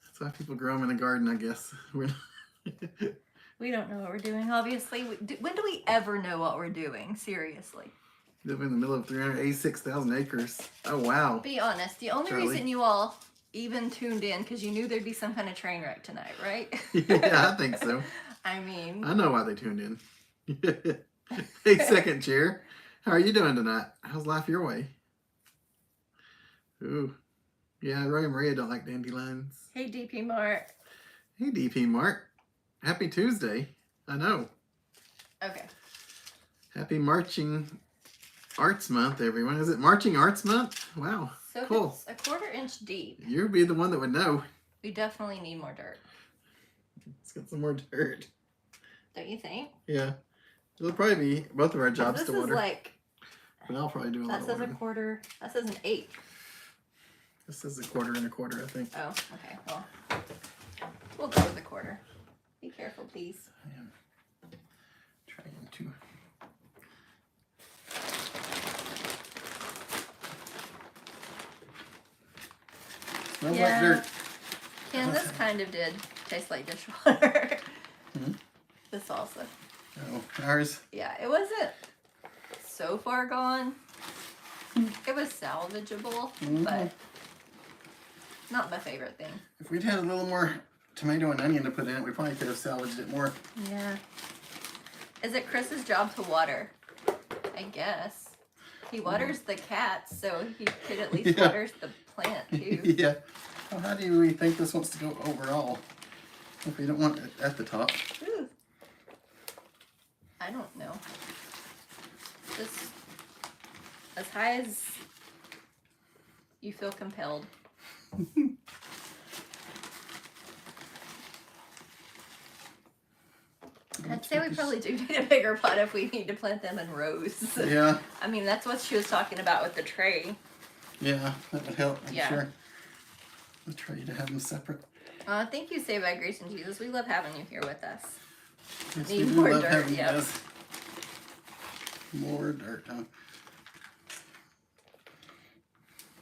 that's why people grow them in a garden, I guess. We're not We don't know what we're doing, obviously. When do we ever know what we're doing? Seriously. live in the middle of 386,000 acres. Oh, wow. Be honest. The only Charlie. reason you all even tuned in because you knew there'd be some kind of train wreck tonight, right? Yeah, I think so. I mean, I know why they tuned in. Hey, second chair. How are you doing tonight? How's life your way? Ooh. Yeah, Roy and Maria don't like dandelions. hey, DP Mart. Hey, DP Mark. Happy Tuesday. I know. Okay. Happy Marching Arts Month, everyone. Is it Marching Arts Month? Wow. So Cool. if it's a 1/4 inch deep, You'd be the one that would know. we definitely need more dirt. Let's get some more dirt. Don't you think? Yeah. It'll probably be both of our 'Cause jobs this to is water. like, But I'll probably do a lot that of says a watering. 1/4, that says an 1/8. This is a 1/4 and a 1/4, I think. Oh, okay. Well, we'll go with a 1/4. Be careful, please. I am trying to. Smells Yeah. like dirt. Ken, this kind of did taste like dishwater. Hmm? The salsa. Oh, ours. Yeah, it wasn't so far gone. It was salvageable, but not my favorite thing. If we'd had a little more tomato and onion to put in it, we probably could have salvaged it more. Yeah. Is it Chris's job to water? I guess. He waters the cats, so he could at least Yeah. waters the plant too. Yeah. Well, how do we think this wants to go overall? If we don't want it at the top. Ooh. I don't know. Just as high as you feel compelled. I'd say we probably do need a bigger pot if we need to plant them in rows. Yeah. I mean, that's what she was talking about with the tray. Yeah, that would help, I'm Yeah. sure. I'll try to have them separate. Thank you, Saved by Grace and Jesus. We love having you here with us. Yes, Need we do more love dirt, having you yep. guys. More dirt, huh?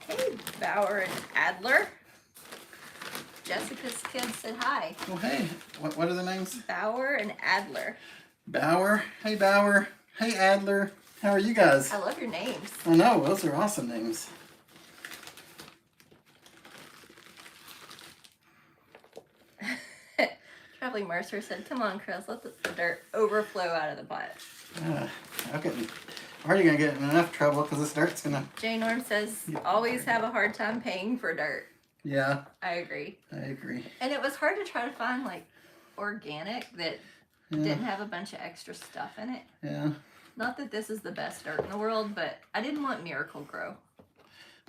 Hey, Bauer and Adler. Jessica's kids said hi. Oh, hey. What are the names? Bauer and Adler. Bauer. Hey, Bauer. Hey, Adler. How are you guys? I love your names. I know, those are awesome names. Traveling Mercer said, "Come on, Chris, let the dirt overflow out of the pot." I'm already gonna get in enough trouble because this dirt's gonna. Jay Norm says, "Always have a hard time paying for dirt." Yeah, I agree. I agree. And it was hard to try to find like organic that Yeah, didn't have a bunch of extra stuff in it. yeah. Not that this is the best dirt in the world, but I didn't want Miracle Grow.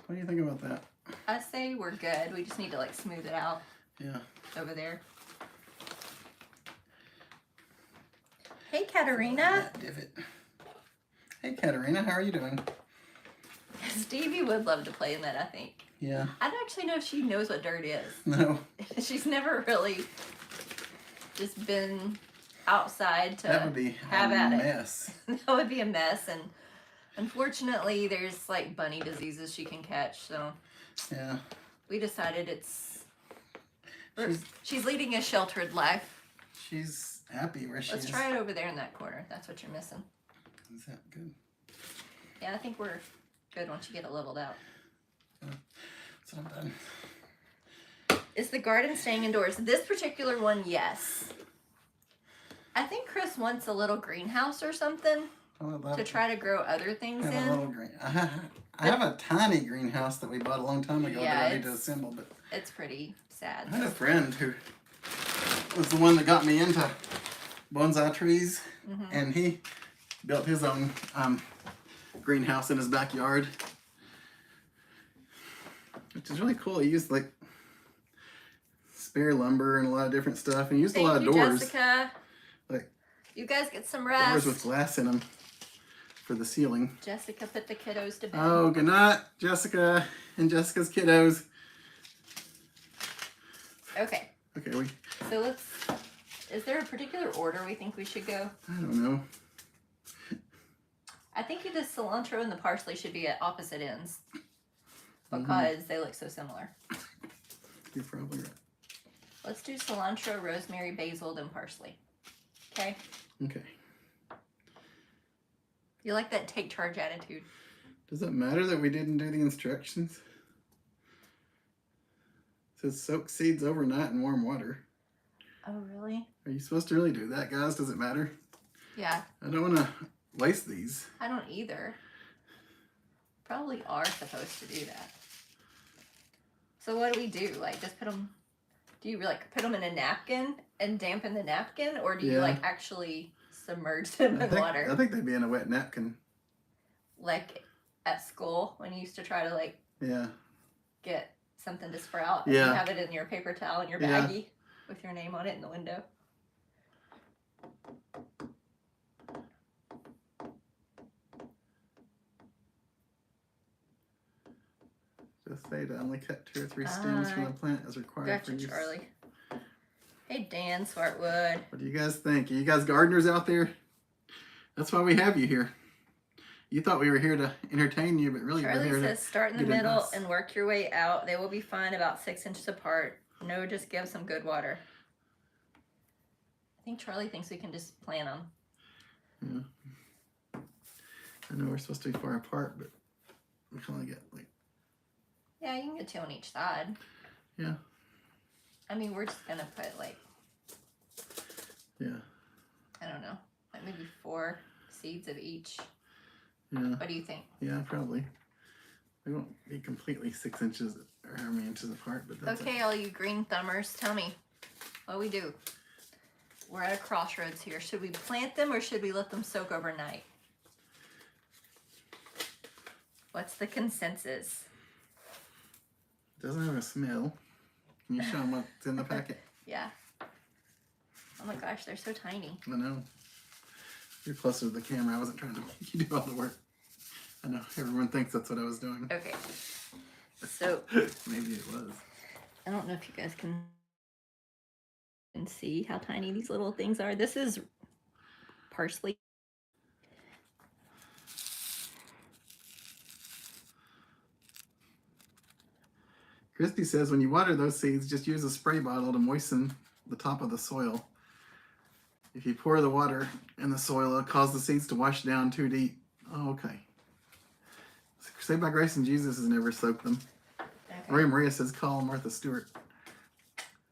What do you think about that? I say we're good. We just need to like smooth it out Yeah. over there. Hey, Katerina. That divot. Hey, Katerina, how are you doing? Stevie would love to play in that, I think. Yeah. I don't actually know if she knows what dirt is. No, She's never really just been outside to that would be have a at it. mess. That would be a mess, and Unfortunately, there's like bunny diseases she can catch, so Yeah. we decided it's. She's She's leading a sheltered life. she's happy where she Let's is. try it over there in that corner. That's what you're missing. Is that good? Yeah, I think we're good once you get it leveled out. That's what I'm done. Is the garden staying indoors? This particular one, yes. I think Chris wants a little greenhouse or something to try to grow other things have a in. little green. I have a tiny greenhouse that we bought a long time ago Yeah, that I need to assemble, but It's pretty sad. I had a friend who was the one that got me into bonsai trees, and he built his own greenhouse in his backyard, which is really cool. He used like spare lumber and a lot of different stuff, and he used a lot of Thank you, doors, Jessica. like You guys get some doors rest. with glass in them for the ceiling. Jessica put the kiddos to bed. Oh, good night, Jessica and Jessica's kiddos. Okay, Okay, so let's. Is there a particular order we think we should go? I don't know. I think the cilantro and the parsley should be at opposite ends because they look so similar. You're probably right. Let's do cilantro, rosemary, basil, then parsley. Okay? Okay. You like that take charge attitude. Does it matter that we didn't do the instructions? It says soak seeds overnight in warm water. Oh, really? Are you supposed to really do that, guys? Does it matter? Yeah, I don't want to waste these. I don't either. Probably are supposed to do that. So what do we do? Like, just put them... Do you like put them in a napkin and dampen the napkin? Or do you Yeah. like actually submerge them in water? I think they'd be in a wet napkin. Like at school when you used to try to like Yeah. get something to sprout and Yeah. you have it in your paper towel in your Yeah. baggie with your name on it in the window. Just say to only cut 2 or 3 stems from the plant as required for Gotcha, use. Charlie. Hey, Dan Swartwood. What do you guys think? Are you guys gardeners out there? That's why we have you here. You thought we were here to entertain you, but really we're Charlie here says to start in the get middle advice. and work your way out. They will be fine about 6 inches apart. No, just give some good water. I think Charlie thinks we can just plant them. Yeah. I know we're supposed to be far apart, but we can only get like, Yeah, you can get 2 on each side. yeah, I mean, we're just gonna put like, yeah, I don't know, like maybe 4 seeds of each. yeah, What do you think? yeah, probably. We won't be completely 6 inches or how many inches apart, but that's Okay, all you green thumbers, tell me what we do. We're at a crossroads here. Should we plant them or should we let them soak overnight? What's the consensus? It doesn't have a smell. Can you show them what's in the packet? Yeah. Oh my gosh, they're so tiny. I know. You're closer to the camera. I wasn't trying to make you do all the work. I know. Everyone thinks that's what I was doing. Okay. So, Maybe it was. I don't know if you guys can see how tiny these little things are. This is parsley. Christy says when you water those seeds, just use a spray bottle to moisten the top of the soil. If you pour the water in the soil, it'll cause the seeds to wash down too deep. Oh, okay. Saved by Grace and Jesus has never soaked them. Okay. Maria Maria says call Martha Stewart.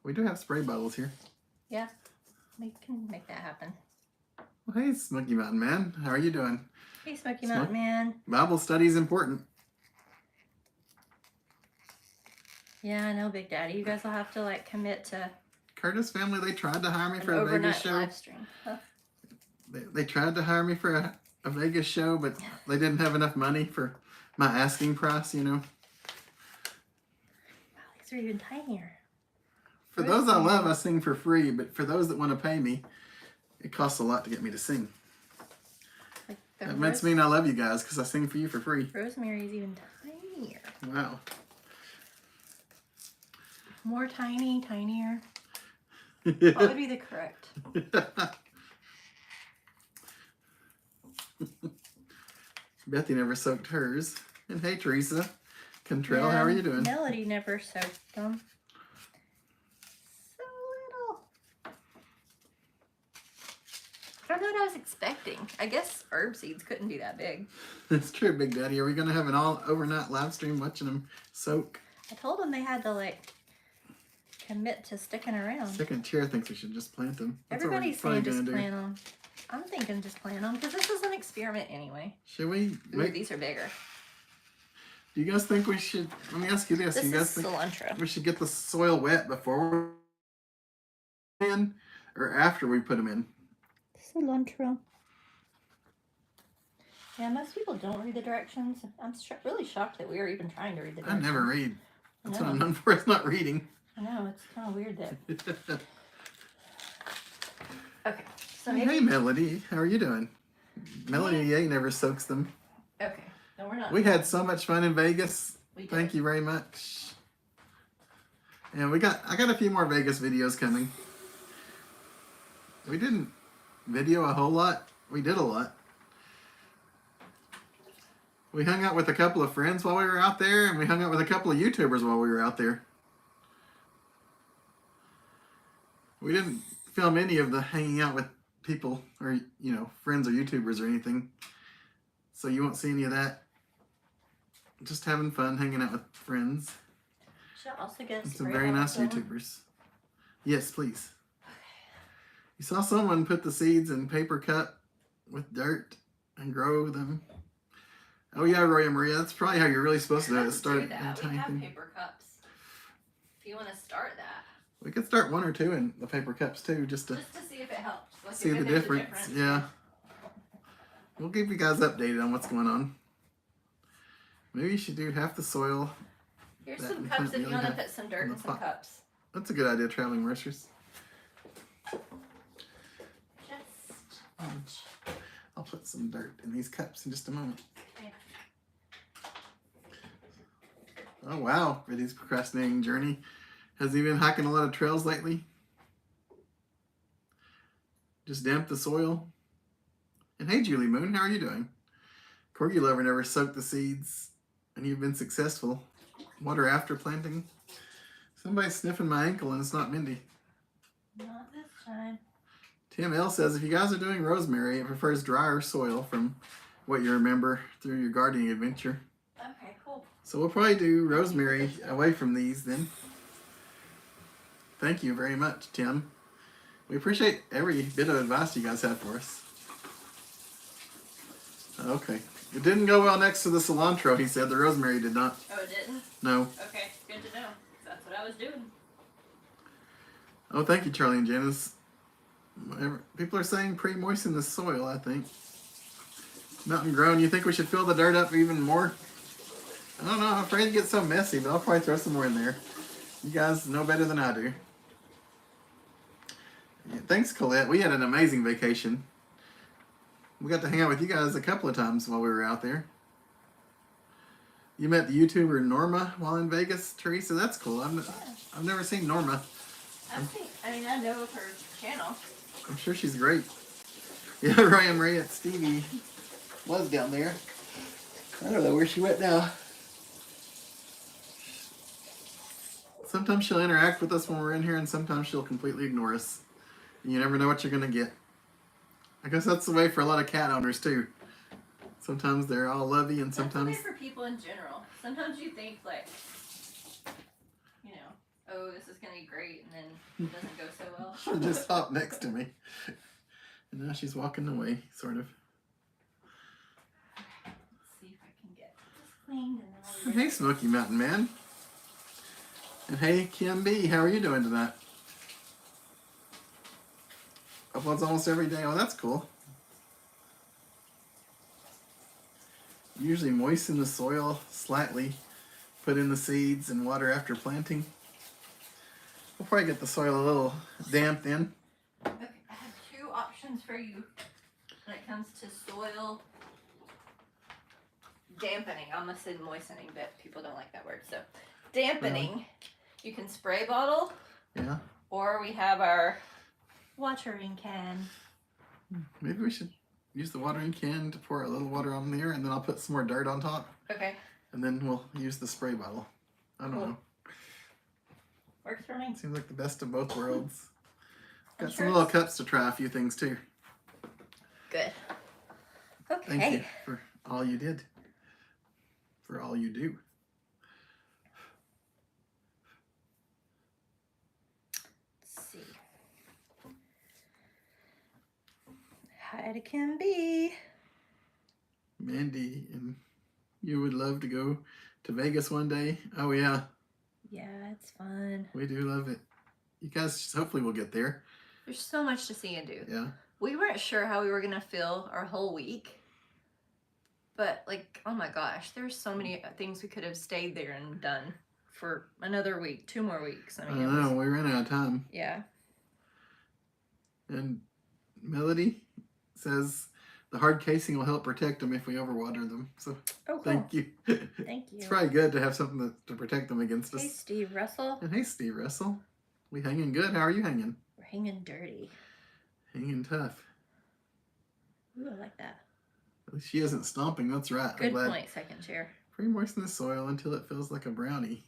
We do have spray bottles here. Yeah, we can make that happen. Well, hey, Smoky Mountain Man. How are you doing? Hey, Smoky Mountain Man. Bible study is important. Yeah, I know, Big Daddy. You guys will have to like commit to Curtis family, they tried to hire me an for a Vegas overnight show. live stream. Huh? They tried to hire me for a Vegas show, but they didn't have enough money for my asking price, you know. Wow, these are even tinier. For those I love, I sing for free, but for those that want to pay me, it costs a lot to get me to sing. Like the That must mean I love you guys because I sing for you for free. Rosemary's even tinier. Wow. More tiny, tinier. What would be the correct? Bethy never soaked hers. And hey, Teresa. Contrell, how are you doing? Melody never soaked them. So little. I don't know what I was expecting. I guess herb seeds couldn't be that big. That's true, Big Daddy. Are we going to have an all overnight live stream watching them soak? I told them they had to like commit to sticking around. Second chair thinks we should just plant them. That's what we're Everybody's probably saying just gonna do. plant them. I'm thinking just plant them because this is an experiment anyway. Should we? Ooh, these are bigger. Do you guys think we should? Let me ask you this. This You guys is think cilantro. we should get the soil wet before we in, or after we put them in? Cilantro. Yeah, most people don't read the directions. I'm really shocked that we are even trying to read the I directions. never read. I That's know. what I'm known for. It's not reading. I know, it's kind of weird that. Okay, so maybe. Hey, Melody, how are you doing? Melody Yay never soaks them. Okay, no, we're not. We had so much fun in Vegas. We did. Thank you very much. And I got a few more Vegas videos coming. We didn't video a whole lot. We did a lot. We hung out with a couple of friends while we were out there, and we hung out with a couple of YouTubers while we were out there. We didn't film any of the hanging out with people or, you know, friends or YouTubers or anything. So you won't see any of that. Just having fun, hanging out with friends. Should I also get a And some spray very nice bottle? YouTubers. Yes, please. You saw someone put the seeds in paper cup with dirt and grow them. Oh yeah, Roy and Maria, that's probably how you're really supposed to do it. Let's Start do that. in We tiny have thing. paper cups. If you want to start that, We could start one or two in the paper cups too, just to just to see if it helps. Like see if the it makes a difference. Yeah. We'll keep you guys updated on what's going on. Maybe you should do half the soil. Here's That some we cups plant if the you other want to half put some dirt in in the some pot. cups. That's a good idea, traveling merchers. Just. I'll put some dirt in these cups in just a moment. Okay. Oh wow, Betty's procrastinating journey. Has he been hiking a lot of trails lately? Just damp the soil. And hey, Julie Moon, how are you doing? Corgi Lover never soaked the seeds, and you've been successful. Water after planting. Somebody's sniffing my ankle, and it's not Mindy. Not this time. Tim L says, if you guys are doing rosemary, it prefers drier soil from what you remember through your gardening adventure. Okay, cool. So we'll probably do rosemary away from these then. Thank you very much, Tim. We appreciate every bit of advice you guys have for us. Okay. It didn't go well next to the cilantro, he said. The rosemary did not. Oh, it didn't? No. Okay, good to know. That's what I was doing. Oh, thank you, Charlie and Janice. People are saying pre-moisten the soil, I think. Mountain Grown, you think we should fill the dirt up even more? I don't know. I'm afraid it gets so messy, but I'll probably throw some more in there. You guys know better than I do. Yeah, thanks, Colette. We had an amazing vacation. We got to hang out with you guys a couple of times while we were out there. You met the YouTuber Norma while in Vegas, Teresa. That's cool. I've never seen Norma. I know of her channel. I'm sure she's great. Yeah, Ryan Maria at Stevie was down there. I don't know where she went now. Sometimes she'll interact with us when we're in here, and sometimes she'll completely ignore us. And you never know what you're going to get. I guess that's the way for a lot of cat owners, too. Sometimes they're all lovey, and sometimes... That's the way for people in general. Sometimes you think, like, you know, oh, this is going to be great, and then it doesn't go so well. She just hopped next to me. And now she's walking away, sort of. Let's see if I can get this cleaned, and then I'll be Hey, Smoky Mountain Man. And hey, Kim B, how are you doing tonight? Uploads almost every day. Oh, that's cool. Usually moisten the soil slightly. Put in the seeds and water after planting. We'll probably get the soil a little damp then. Okay, I have two options for you when it comes to soil dampening. I almost said moistening, but people don't like that word. So, dampening, you can spray bottle, Yeah. or we have our watering can. Maybe we should use the watering can to pour a little water on there, and then I'll put some more dirt on top, Okay. and then we'll use the spray bottle. I don't Cool. know. Works for me. Seems like the best of both worlds. I'm Got sure some little it's- cups to try a few things too. Good. Okay. Thank you for all you did. For all you do. Let's see. Hi to Kim B. Mandy, and you would love to go to Vegas one day. Oh yeah, Yeah, it's fun. we do love it. You guys, hopefully we'll get there. There's so much to see and do. Yeah. We weren't sure how we were gonna fill our whole week, but like, oh my gosh, there's so many things we could have stayed there and done for another week, 2 more weeks. I I mean, it know, was, we ran out of time. yeah. And Melody says the hard casing will help protect them if we overwater them. So Oh, cool. thank you. Thank you. It's probably good to have something to protect them against Hey, us. Steve Russell. And hey, Steve Russell. We hanging good? How are you hanging? We're hanging dirty. Hanging tough. Ooh, I like that. At least she isn't stomping. That's right. I'm Good glad. point, second chair. Pre-moisten the soil until it feels like a brownie.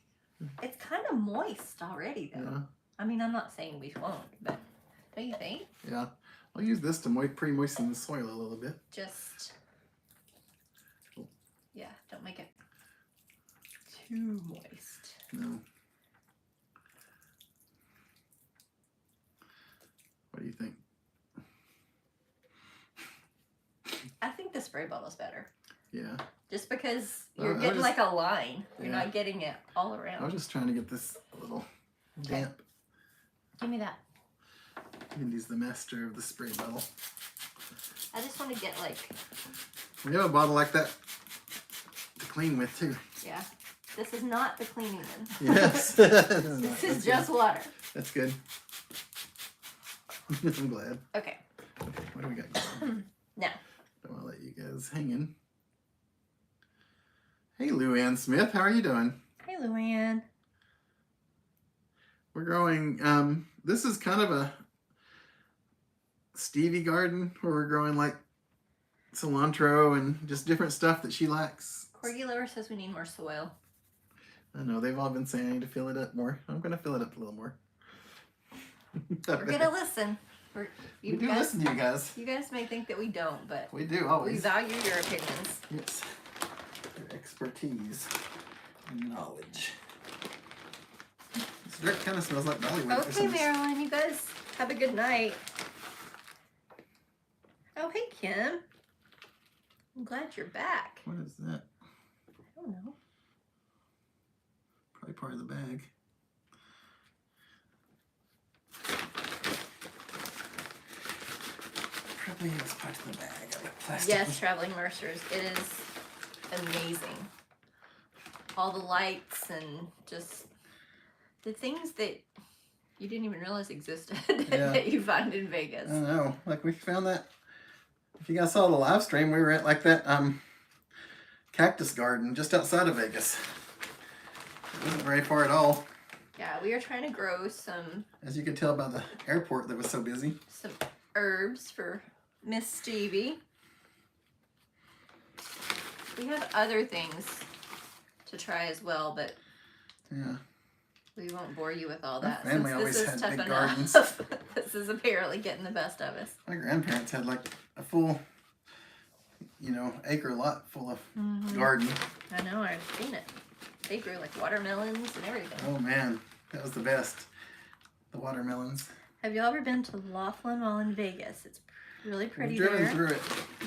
It's kind of moist already, though. Yeah. I mean, I'm not saying we won't, but don't you think? Yeah. I'll use this to pre-moisten the soil a little bit. Just, yeah, don't make it too moist. No. What do you think? I think the spray bottle's better. Yeah. Just because Well, you're I getting just- like a line. You're Yeah. not getting it all I was around. just trying to get this a little damp. Give me that. Mindy's the master of the spray bottle. I just want to get like, We have a bottle like that to clean with too. yeah. This is not the cleaning one. Yes. This is just water. That's good. I'm glad. Okay. Okay, what do we got going? Now. Don't want to let you guys hanging. Hey, Lou Ann Smith, how are you doing? Hey, Luann. We're growing, this is kind of a Stevie garden where we're growing like cilantro and just different stuff that she likes. Corgi Lover says we need more soil. I know, they've all been saying I need to fill it up more. I'm going to fill it up a little more. We're gonna listen. We do listen to you guys. You guys may think that we don't, but We do, we always. value your opinions. Yes. Your expertise and knowledge. This dirt kind of smells like Dollywood. or Okay, something. Marilyn, you guys have a good night. Oh, hey, Kim. I'm glad you're back. What is that? I don't know. Probably part of the bag. Probably is part of the bag. I got plastic. Yes, Traveling Mercers. It is amazing. All the lights and just the things that you didn't even realize existed Yeah. that you find in Vegas. I know. Like we found that. If you guys saw the live stream, we were at like that cactus garden just outside of Vegas. It wasn't very far at all. Yeah, we are trying to grow some As you could tell by the airport that was so busy. herbs for Miss Stevie. We have other things to try as well, but Yeah. we won't bore you with all My that. family Since always this is had tough big enough. gardens. This is apparently getting the best of us. My grandparents had like a full, acre lot full of garden. I know, I've seen it. They grew like watermelons and everything. Oh man, that was the best. The watermelons. Have you ever been to Laughlin while in Vegas? It's really pretty We've driven there. through it.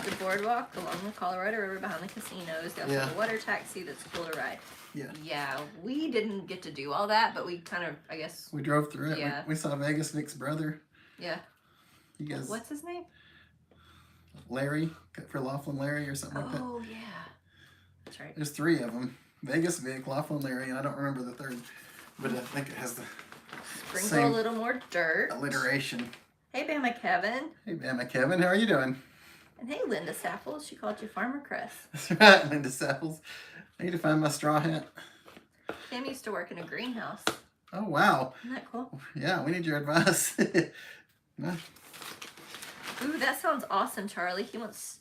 The boardwalk along the Colorado River behind the casinos. They also Yeah. have a water taxi that's cool to ride. Yeah. Yeah, we didn't get to do all that, but we kind of, I guess, We drove through it. Yeah. We saw Vegas Nick's brother. yeah. You guys, What's his name? Larry, for Laughlin Larry or something like that. Oh, yeah. That's right. There's 3 of them. Vegas Vic, Laughlin Larry, and I don't remember the third. But I think it has the Sprinkle same a little more dirt. alliteration. Hey, Bama Kevin. Hey, Bama Kevin, how are you doing? And hey, Linda Sapples. She called you Farmer Chris. That's right, Linda Sapples. I need to find my straw hat. Kim used to work in a greenhouse. Oh, wow. Isn't that cool? Yeah, we need your advice. No. Ooh, that sounds awesome, Charlie. He wants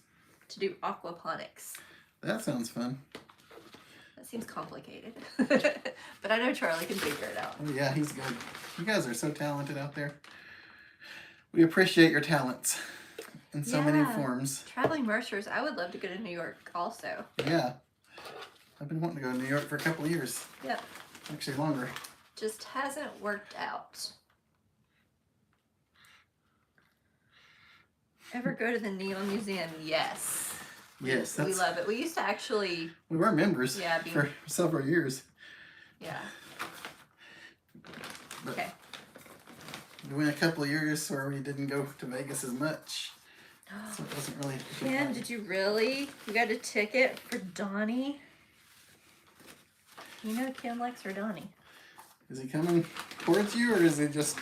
to do aquaponics. That sounds fun. That seems complicated. But I know Charlie can figure it out. Oh yeah, he's good. You guys are so talented out there. We appreciate your talents in so many Yeah. forms. Traveling Mercers, I would love to go to New York also. Yeah. I've been wanting to go to New York for a couple of years. Yep. Actually longer. Just hasn't worked out. Ever go to the Neon Museum? Yes. Yes, We love it. We used to actually, we were members Yeah, for several years. yeah. But Okay. we went a couple of years where we didn't go to Vegas as much. So it wasn't really Kim, did you really? You got a ticket for Donnie? You know Kim likes her Donnie. Is he coming towards you or is he just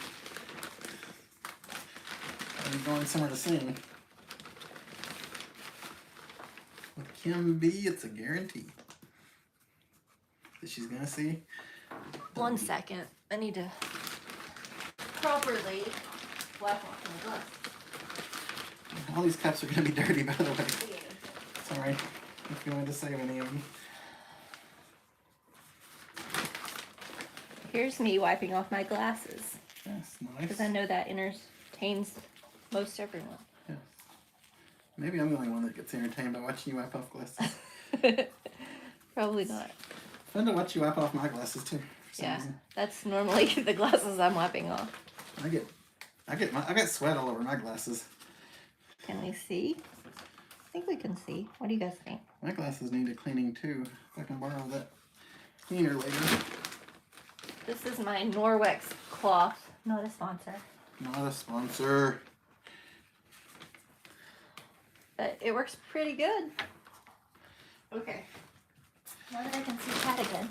going somewhere to sing? With Kim B, it's a guarantee that she's gonna see. 1 second. I need to properly wipe off my glasses. All these cups are gonna be dirty, by the way. Sorry if you wanted to save any of them. Here's me wiping off my glasses. Yes, Because nice. I know that entertains most everyone. Yes. Maybe I'm the only one that gets entertained by watching you wipe off glasses. Probably not. Fun to watch you wipe off my glasses too. For some Yeah, reason. that's normally the glasses I'm wiping off. I get sweat all over my glasses. Can we see? I think we can see. What do you guys think? My glasses need a cleaning too. If I can borrow that cleaner later. This is my Norwex cloth, not a sponsor. Not a sponsor. But it works pretty good. Okay. Now that I can see Cat again.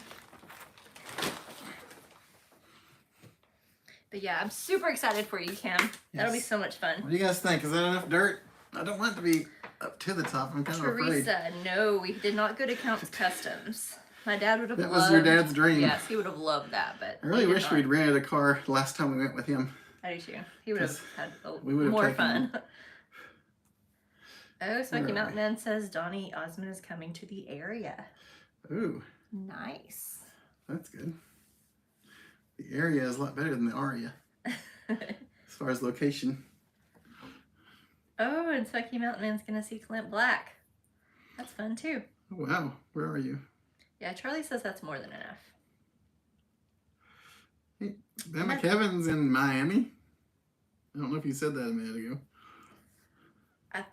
But yeah, I'm super excited for you, Cam. That'll be Yes. so much fun. What do you guys think? Is that enough dirt? I don't want it to be up to the top. I'm kind of afraid. Teresa, no, we did not go to Count's Customs. My dad would have That loved. was your dad's dream. Yes, he would have loved that, but I really we did wish not. we'd rented a car last time we went with him. I do too. He would have 'Cause had we would have more taken fun. him. Oh, Smoky Where are Mountain we? Man says Donnie Osmond is coming to the area. Ooh, Nice. that's good. The area is a lot better than the aria as far as location. Oh, and Smoky Mountain Man's gonna see Clint Black. That's fun too. Oh, wow, where are you? Yeah, Charlie says that's more than enough. Hey, Ben McKevin's in Miami. I don't know if you said that a minute ago. I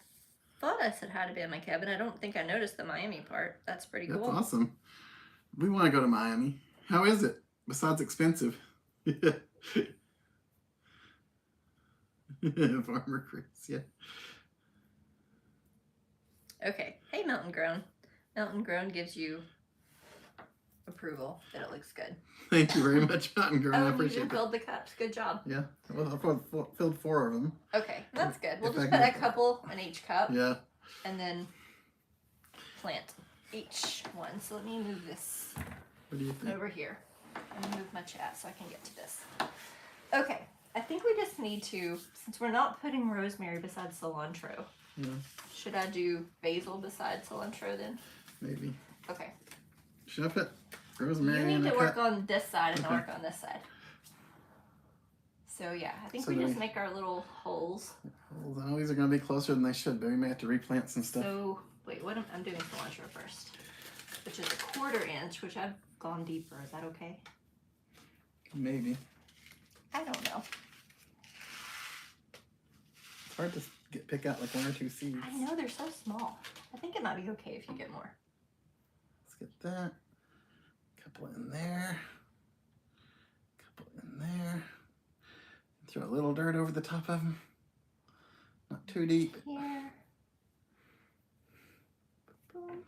thought I said hi to Ben McKevin. I don't think I noticed the Miami part. That's pretty That's cool. awesome. We want to go to Miami. How is it? Besides expensive. Farmer Chris, yeah. Okay. Hey, Mountain Grown. Mountain Grown gives you approval that it looks good. Thank you very much, Mountain Girl. I Oh, you appreciate did that. build the cups. Good job. Yeah, well, I filled 4 of them. Okay, that's good. We'll If just I put get a couple in each cup Yeah, and then plant each one. So let me move this what do you think? over here. Let me move my chat so I can get to this. Okay, I think we just need to, since we're not putting rosemary beside cilantro, Yeah, should I do basil beside cilantro then? maybe. Okay. Should I put You rosemary need in to the work cup? on this side and Okay. I'll work on this side. So yeah, I think So we do just we- make our little holes. Well, I know these are going to be closer than they should, but we may have to replant some stuff. So wait, what I'm doing cilantro first, which is a 1/4 inch, which I've gone deeper. Is that okay? Maybe. I don't know. It's hard to pick out like 1 or 2 seeds. I know they're so small. I think it might be okay if you get more. Let's get that. Couple in there. Couple in there. Throw a little dirt over the top of them. Not too deep. Here. Boom.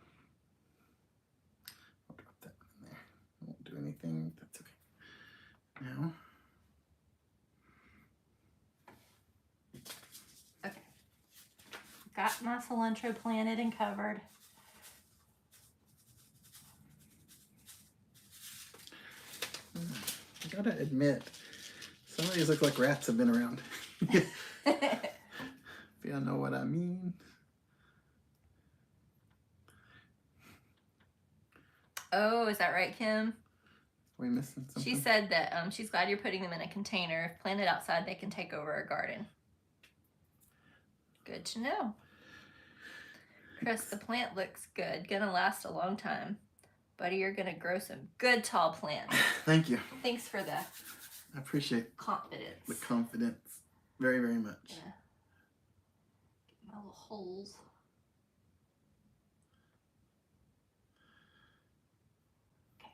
I'll drop that in there. I won't do anything. That's okay. Now, Okay. Got my cilantro planted and covered. I gotta admit, some of these look like rats have been around. If you know what I mean. Oh, is that right, Kim? Are we missing something? She said that she's glad you're putting them in a container. If planted outside, they can take over our garden. Good to know. Chris, the plant looks good. Gonna last a long time. Buddy, you're gonna grow some good tall plants. Thank you. Thanks for the I appreciate confidence. the confidence very, very much. Yeah. Get my little holes. Okay.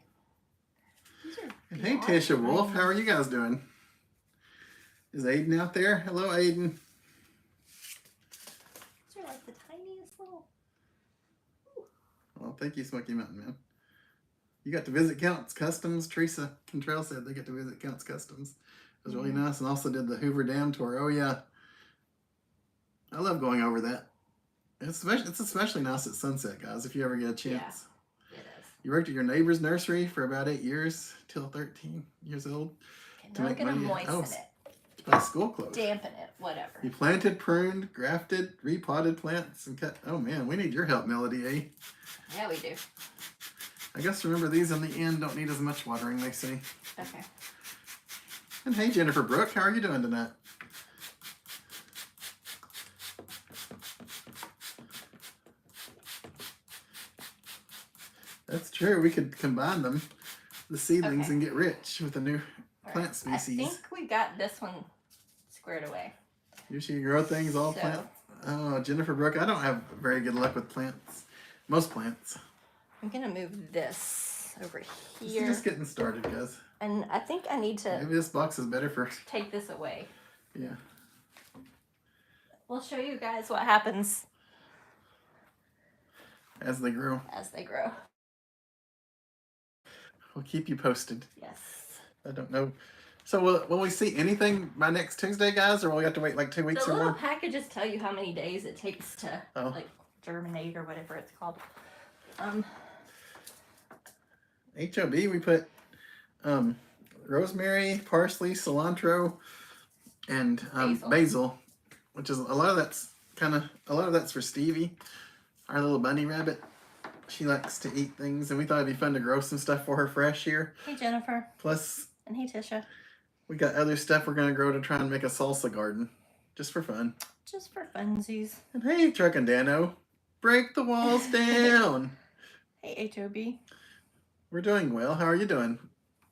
These are And hey, beyond Tisha Wolf, tiny. how are you guys doing? Is Aiden out there? Hello, Aiden. These are like the tiniest little. Well, thank you, Smoky Mountain Man. You got to visit Counts Customs. Teresa Cantrell said they get to visit Counts Customs. It was really nice, and also did the Hoover Dam tour. Oh yeah, I love going over that. It's especially nice at sunset, guys. If you ever get a chance. Yeah, it is. You worked at your neighbor's nursery for about 8 years, till 13 years old. Okay, To now we're make gonna money. moisten Oh, it, By school clothes. dampen it, whatever. You planted, pruned, grafted, repotted plants, and cut. Oh man, we need your help, Melody. Eh? Yeah, we do. I guess remember these in the end don't need as much watering, they say. Okay. And hey, Jennifer Brooke, how are you doing tonight? That's true. We could combine them, the seedlings, Okay. and get rich with a new All plant right. species. I think we got this one squared away. Usually you grow things all So- plant. Oh, Jennifer Brooke, I don't have very good luck with plants. Most plants. I'm gonna move this over This here, is just getting started, guys. and I think I need to Maybe this box is better for. take this away. Yeah. We'll show you guys what happens As they grow. as they grow. We'll keep you posted. Yes. I don't know. So will we see anything by next Tuesday, guys, or will we have to wait like 2 weeks The or little more? packages tell you how many days it takes to Oh. like germinate or whatever it's called. HOB, we put rosemary, parsley, cilantro, and basil, which is a lot of that's for Stevie, our little bunny rabbit. She likes to eat things, and we thought it'd be fun to grow some stuff for her fresh here. Hey Jennifer. Plus, And hey Tisha. we got other stuff we're gonna grow to try and make a salsa garden, just for fun. Just for funsies. And hey, Truck and Dano, break the walls down. Hey HOB. We're doing well. How are you doing?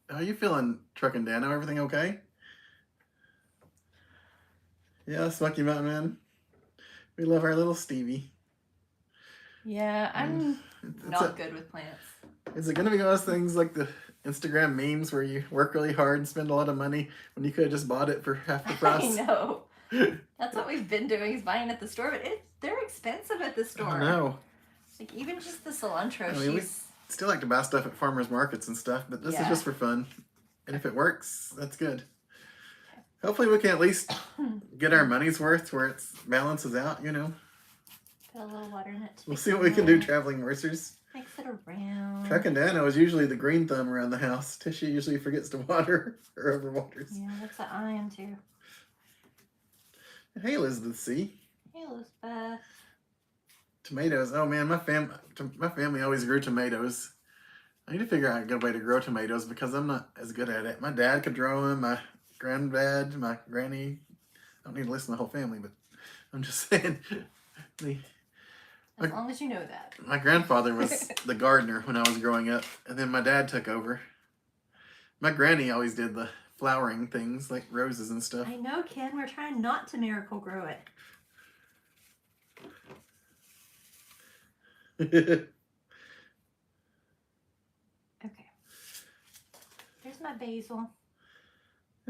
How are you feeling, Truck and Dano? Everything okay? Yeah, Smoky Mountain Man. We love our little Stevie. Yeah, I'm It's not good with plants. Is it going to be one of those things like the Instagram memes where you work really hard and spend a lot of money when you could have just bought it for half the I price? know. That's what we've been doing is buying at the store, but they're expensive at the store. I know. Like even just the cilantro, I mean, we she's still like to buy stuff at farmers markets and stuff, but this is Yeah. just for fun. And if it works, that's good. Hopefully we can at least get our money's worth where it balances out, you know. put a little water in it. We'll see what we can do, traveling mercers. Mix it around. Truck and Dano is usually the green thumb around the house. Tisha usually forgets to water or overwaters. Yeah, that's what I am too. Hey, Elizabeth C. Hey Elizabeth. Tomatoes. Oh man, my family always grew tomatoes. I need to figure out a good way to grow tomatoes because I'm not as good at it. My dad could grow them. My granddad, my granny. I don't need to list my whole family, but I'm just saying. As long as you know that. My grandfather was the gardener when I was growing up, and then my dad took over. My granny always did the flowering things like roses and stuff. I know, Ken. We're trying not to miracle grow it. Okay. Here's my basil.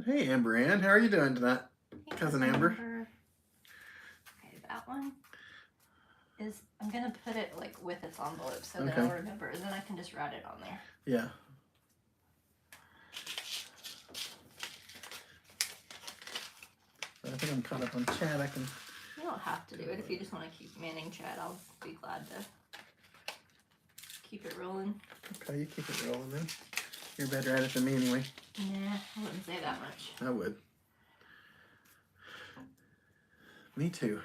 Hey, Amber Ann, how are you doing tonight? Hey, Cousin Amber. Okay, that one is, I'm going to put it like with its envelope so that Okay. I'll remember, and then I can just write it on there. Yeah. I think I'm caught up on chat. I can. You don't have to do it. If you just want to keep manning chat, I'll be glad to keep it rolling. Okay, you keep it rolling then. You're better at it than me anyway. Nah, I wouldn't say that much. I would. Me too.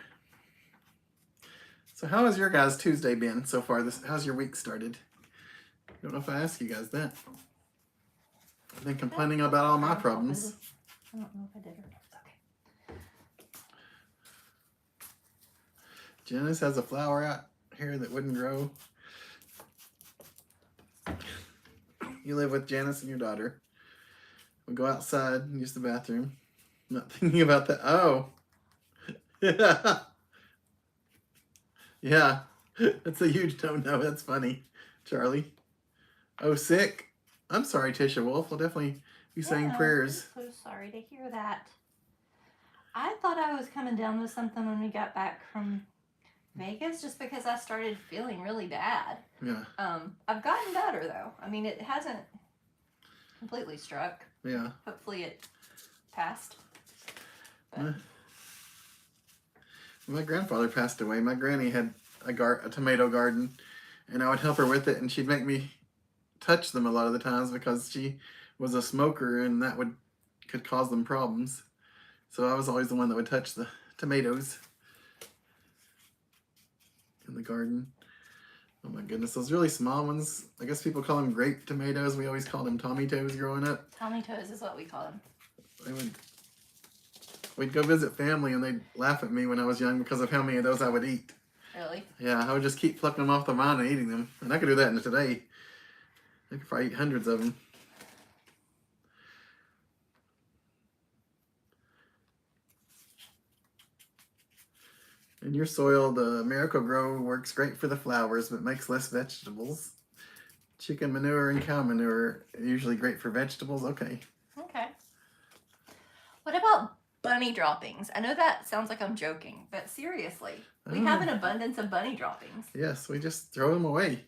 So how has your guys' Tuesday been so far? How's your week started? I don't know if I asked you guys that. I've been complaining about all my problems. I don't know if I did or not. Okay. Janice has a flower out here that wouldn't grow. You live with Janice and your daughter. We go outside and use the bathroom. Not thinking about that. Oh. Yeah. That's a huge no-no. That's funny, Charlie. Oh, sick. I'm sorry, Tisha Wolf. We'll definitely be saying prayers. I'm so sorry to hear that. I thought I was coming down with something when we got back from Vegas just because I started feeling really bad. Yeah. I've gotten better though. I mean, it hasn't completely struck. Yeah. Hopefully it passed. My grandfather passed away. My granny had a tomato garden, and I would help her with it, and she'd make me touch them a lot of the times because she was a smoker, and that could cause them problems. So I was always the one that would touch the tomatoes in the garden. Oh my goodness, those really small ones. I guess people call them grape tomatoes. We always called them Tommy Toes growing up. Tommy Toes is what we call them. We'd go visit family and they'd laugh at me when I was young because of how many of those I would eat. Really? Yeah, I would just keep plucking them off the vine and eating them. And I could do that in today. I could probably eat hundreds of them. In your soil, the Miracle-Gro works great for the flowers, but makes less vegetables. Chicken manure and cow manure are usually great for vegetables. Okay. Okay. What about bunny droppings? I know that sounds like I'm joking, but seriously, we have an abundance of bunny droppings. Yes, we just throw them away.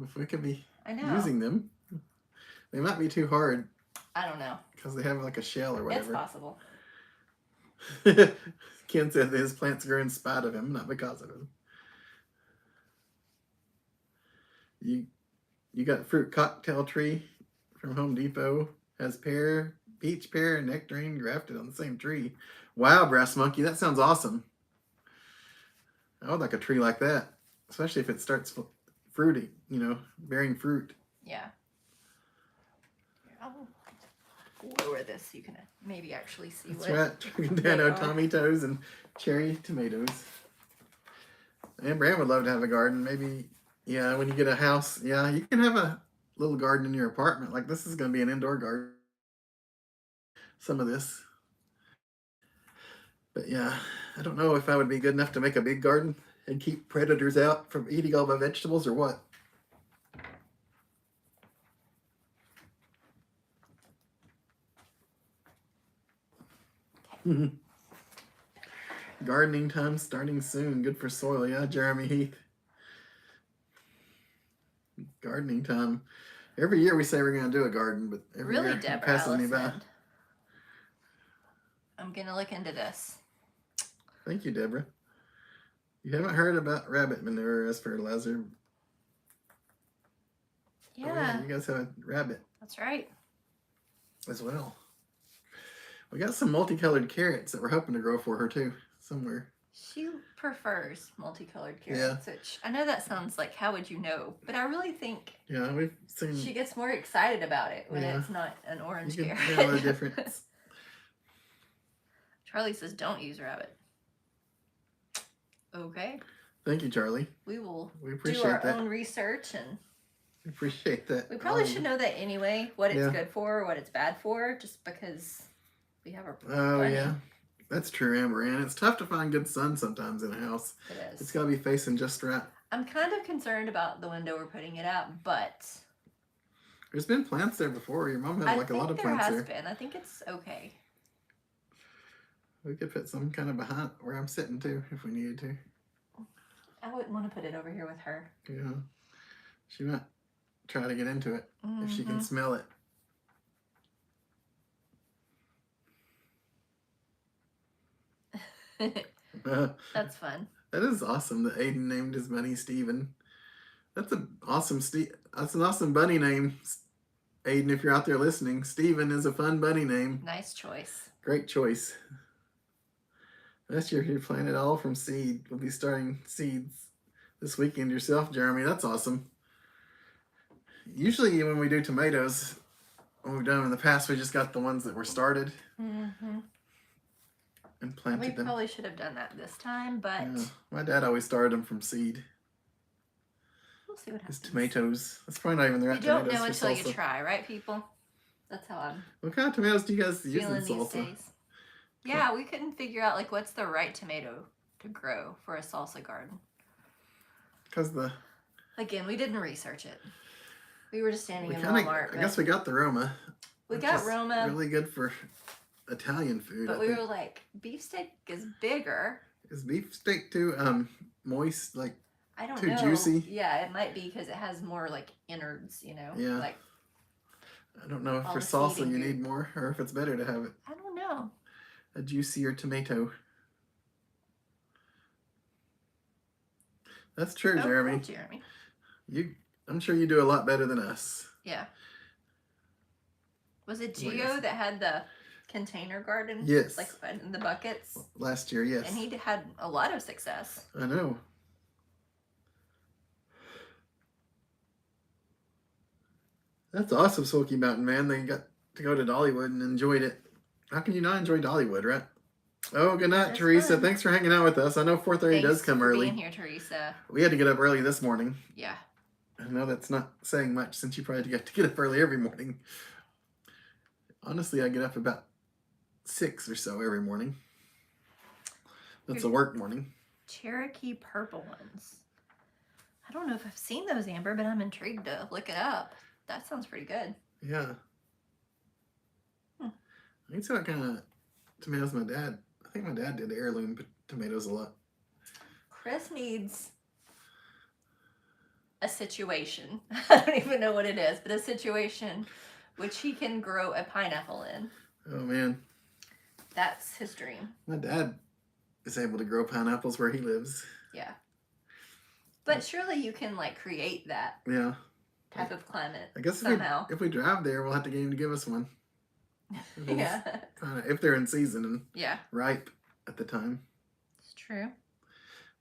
If we could be using them. They might be too hard. I don't know. Because they have like a shell or whatever. It's possible. Ken said that his plants grow in spite of him, not because of him. You got fruit cocktail tree from Home Depot. Has peach pear, and nectarine grafted on the same tree. Wow, Brass Monkey, that sounds awesome. I would like a tree like that, especially if it starts fruity, bearing fruit. Yeah. I'll lower this so you can maybe actually see That's right. Dano, Tommy Toes, and cherry tomatoes. And Bram would love to have a garden. Maybe, yeah, when you get a house, yeah, you can have a little garden in your apartment. Like this is going to be an indoor garden. Some of this. But yeah, I don't know if I would be good enough to make a big garden and keep predators out from eating all my vegetables or what. Gardening time starting soon. Good for soil. Yeah, Jeremy Heath. Gardening time. Every year we say we're going to do a garden, but every year it passes me by. I'm going to look into this. Thank you, Deborah. You haven't heard about rabbit manure as fertilizer. Yeah. Oh, yeah, you guys have a rabbit. That's right. As well. We got some multicolored carrots that we're hoping to grow for her too, somewhere. She prefers multicolored carrots, which I know that sounds like, how would you know? But I really think we've seen she gets more excited about it when it's not an orange carrot. You can tell the difference. Charlie says, don't use rabbit. Okay. Thank you, Charlie. We will appreciate do our own research and we appreciate that. We probably should know that anyway, what it's good for, what it's bad for, just because we have our bunny. Yeah. That's true, Amber Ann. It's tough to find good sun sometimes in a house. It is. It's got to be facing just right. I'm kind of concerned about the window we're putting it at, but there's been plants there before. Your mom had like a lot of plants there. There has been. I think it's okay. We could put some kind of behind where I'm sitting too, if we needed to. I wouldn't want to put it over here with her. Yeah. She might try to get into it if she can smell it. That's fun. That is awesome that Aiden named his bunny Steven. That's an awesome bunny name. Aiden, if you're out there listening, Steven is a fun bunny name. Nice choice. Great choice. This year you plant it all from seed. We'll be starting seeds this weekend yourself, Jeremy. That's awesome. Usually when we do tomatoes, when we've done them in the past, we just got the ones that were started Mm-hmm. and We planted them. probably should have done that this time, but Yeah. My dad always started them from seed. we'll see what His happens. tomatoes. That's probably not even the right You don't tomatoes know for until salsa. you try, right, people? That's how I'm What kind of tomatoes do you guys use in feeling these salsa? days. Yeah, we couldn't figure out like what's the right tomato to grow for a salsa garden. Because the Again, we didn't research it. We were just standing we in kind of Walmart. I guess we got the Roma. We which got is Roma, really good for Italian food. but I we think. were like, beefsteak is bigger. Is beef steak too moist, like I don't too know. juicy? Yeah, it might be because it has more like innards, you know. Yeah. Like I don't know if all for the salsa seeding you group. need more or if it's better to have it I don't know. a juicier tomato. That's true, Oh, Jeremy. cool, Jeremy. I'm sure you do a lot better than us. Yeah. Was it Well, Gio yes. that had the container garden? Yes. Like in the buckets? Last year, yes. And he had a lot of success. I know. That's awesome, Smoky Mountain, man. They got to go to Dollywood and enjoyed it. How can you not enjoy Dollywood, right? Oh, good night, That's Teresa. fun. Thanks for hanging out with us. I know 4:30 does come for early. being here, Teresa. We had to get up early this morning. Yeah. I know that's not saying much since you probably get to get up early every morning. Honestly, I get up about 6 or so every morning. That's a work morning. Cherokee purple ones. I don't know if I've seen those, Amber, but I'm intrigued to look it up. That sounds pretty good. Yeah. I can see what kind of tomatoes my dad. I think my dad did heirloom tomatoes a lot. Chris needs a situation. I don't even know what it is, but a situation which he can grow a pineapple in. Oh man, That's his dream. my dad is able to grow pineapples where he lives. Yeah. But surely you can like create that Yeah. type of climate I guess somehow. if we drive there, we'll have to get him to give us one. Yeah. If they're in season and Yeah. ripe at the time. It's true.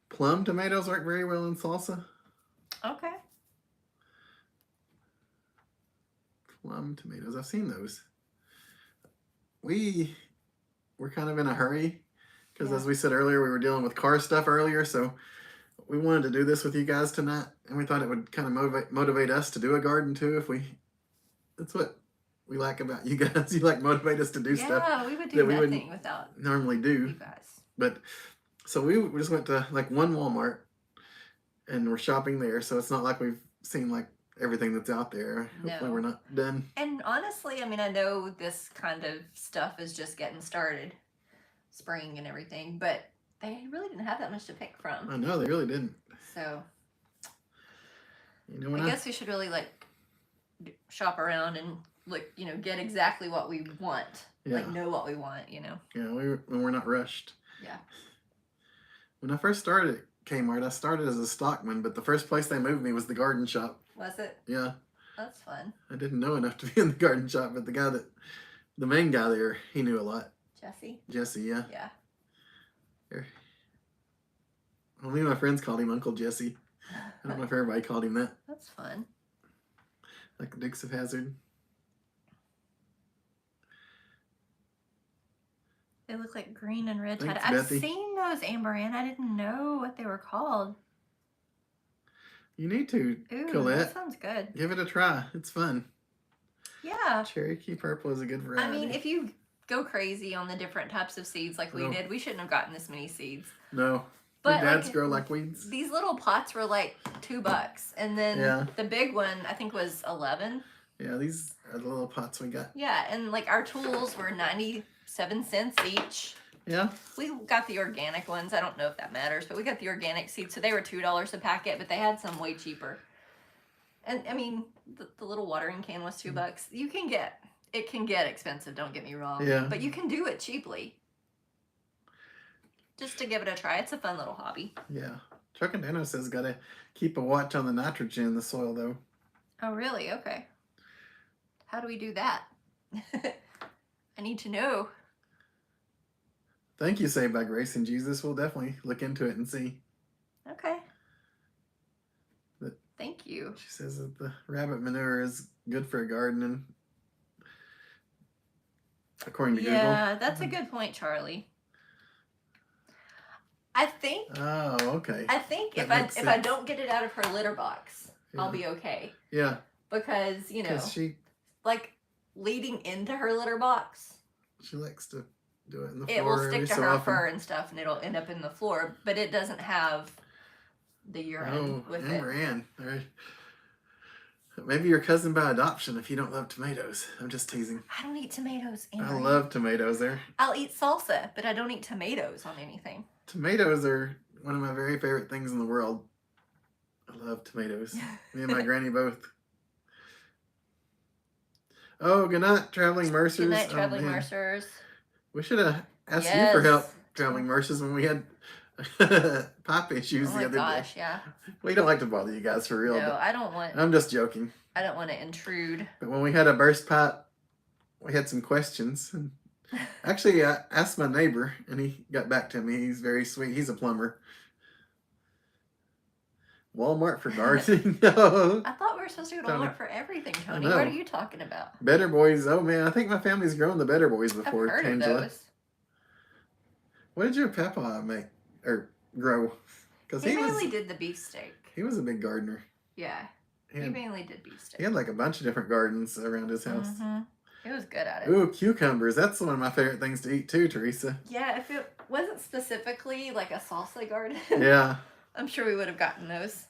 Plum tomatoes work very well in salsa. Okay. Plum tomatoes. I've seen those. We were kind of in a hurry because, Yeah. as we said earlier, we were dealing with car stuff earlier. So we wanted to do this with you guys tonight, and we thought it would kind of motivate us to do a garden too. That's what we like about you guys. You like motivate us to do stuff Yeah, we would do that we nothing without normally you do. guys. But so we just went to like one Walmart, and we're shopping there. So it's not like we've seen like everything that's out there. Hopefully No. we're not done. And honestly, I mean, I know this kind of stuff is just getting started, spring and everything, but they really didn't have that much to pick from. I know they really didn't. So You know, when I guess we should really like shop around and look, you know, get exactly what we want. Yeah. Like know what we want, you know. Yeah, when we're not rushed. Yeah. When I first started at Kmart, I started as a stockman, but the first place they moved me was the garden shop. Was it? Yeah, That's fun. I didn't know enough to be in the garden shop, but the main guy there, he knew a lot. Jesse? Jesse, yeah. Yeah. Well, me and my friends called him Uncle Jesse. I don't know if everybody called him that. That's fun. Like the Dukes of Hazzard. They look like green and red. Thanks, I've Bethy. seen those, Amber Ann. I didn't know what they were called. You need to, Ooh, Colette. that sounds good. Give it a try. It's fun. Yeah. Cherokee purple is a good variety. I mean, if you go crazy on the different types of seeds like we No. did, we shouldn't have gotten this many seeds. No. But Your dads like, grow like weeds. these little pots were like $2, and then Yeah. the big one I think was 11. Yeah, these are the little pots we got. Yeah, and like our tools were 97 cents each. Yeah. We got the organic ones. I don't know if that matters, but we got the organic seeds, so they were $2 a packet, but they had some way cheaper. And I mean, the little watering can was $2. It can get expensive. Don't get me wrong. Yeah. But you can do it cheaply. Just to give it a try. It's a fun little hobby. Yeah. Chuck and Dano says gotta keep a watch on the nitrogen in the soil though. Oh, really? Okay. How do we do that? I need to know. Thank you, Saved by Grace and Jesus. We'll definitely look into it and see. Okay. But Thank you. she says that the rabbit manure is good for a garden, and according to Yeah, Google. that's a good point, Charlie. I think Oh, okay. if That makes I sense. don't get it out of her litter box, I'll Yeah. be okay. Yeah, Because, you know, because she like leading into her litter box, likes to do it in the it will floor stick every to so her often. fur and stuff, and it'll end up in the floor. But it doesn't have the urine Oh, with Amber it. Ann. All right. Maybe your cousin by adoption if you don't love tomatoes. I'm just teasing. I don't eat tomatoes. I Amber. love tomatoes there. I'll eat salsa, but I don't eat tomatoes on anything. Tomatoes are one of my very favorite things in the world. I love tomatoes. Me and my granny both. Oh, good night, Traveling Mercers. Good night, Traveling man. Mercers. We should have asked you Yes. for help, Traveling Mercers, when we had pop issues Oh the my other gosh, day. yeah. We don't like to bother you guys for real. No, But I don't want. I'm just joking. I don't want to intrude. But when we had a burst pipe, we had some questions. And actually, I asked my neighbor, and he got back to me. He's very sweet. He's a plumber. Walmart for gardening? No. I thought we were supposed to go to Tony. Walmart for everything, Tony. know. What are you talking about? Better Boys. Oh, man. I think my family's grown the Better Boys before, I've heard Tangela. of those. What did your papa make or grow? Because He mainly did the beefsteak. he was a big gardener. Yeah, He he had, mainly did beefsteak. he had like a bunch of different gardens around his house. Mm-hmm. He was good at it. Ooh, cucumbers. That's one of my favorite things to eat too, Teresa. Yeah, if it wasn't specifically like a salsa garden, Yeah, I'm sure we would have gotten those.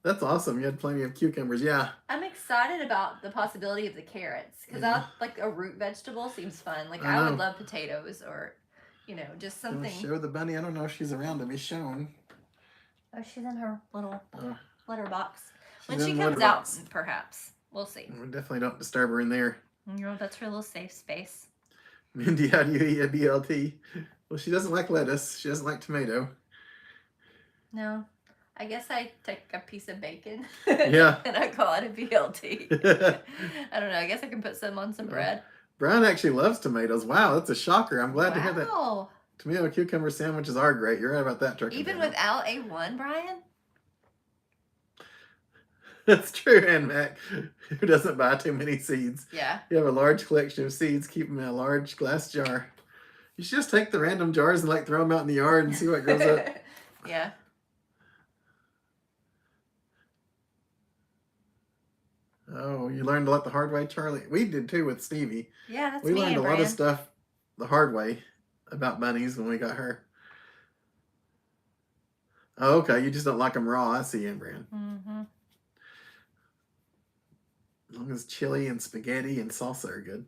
that's awesome. You had plenty of cucumbers. Yeah. I'm excited about the possibility of the carrots because Yeah. I like a root vegetable seems fun. Like I I would know. love potatoes or, you know, just Gonna something. show the bunny. I don't know if she's around to be shown. Oh, she's in her little Uh, litter box. When she's she in the comes litter out, box. perhaps we'll see. We definitely don't disturb her in there. You know, that's her little safe space. Mindy, how do you eat a BLT? Well, she doesn't like lettuce. She doesn't like tomato. No, I guess I take a piece of bacon. Yeah. And I call it a BLT. I don't know. I guess I can put some on some bread. Brian actually loves tomatoes. Wow, that's a shocker. I'm glad to hear that. Wow. Tomato cucumber sandwiches are great. You're right about that, turkey. Even Daniel. without A1, Brian? That's true, and Mac, who doesn't buy too many seeds. Yeah. You have a large collection of seeds, keep them in a large glass jar. You should just take the random jars and like throw them out in the yard and see what grows up. Yeah. Oh, you learned a lot the hard way, Charlie. We did too with Stevie. Yeah, that's We me learned and a lot Brian. of stuff the hard way about bunnies when we got her. Oh, okay. You just don't like them raw. I see, Amber. Mm-hmm. As long as chili and spaghetti and salsa are good.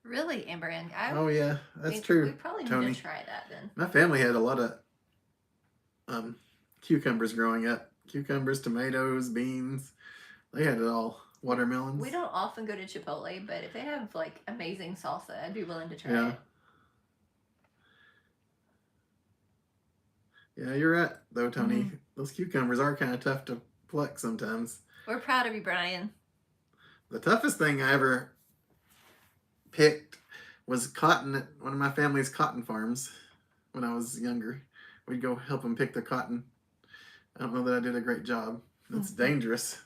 Really, Amber Ann? Oh yeah, that's we true. probably Tony. need to try that then. My family had a lot of cucumbers growing up. Cucumbers, tomatoes, beans. They had it all. Watermelons. We don't often go to Chipotle, but if they have like amazing salsa, I'd be willing to try Yeah. it. Yeah, you're right though, Tony. Mhm. Those cucumbers are kind of tough to pluck sometimes. We're proud of you, Brian. The toughest thing I ever picked was cotton at one of my family's cotton farms when I was younger. We'd go help them pick the cotton. I don't know that I did a great job. It's Mhm. dangerous.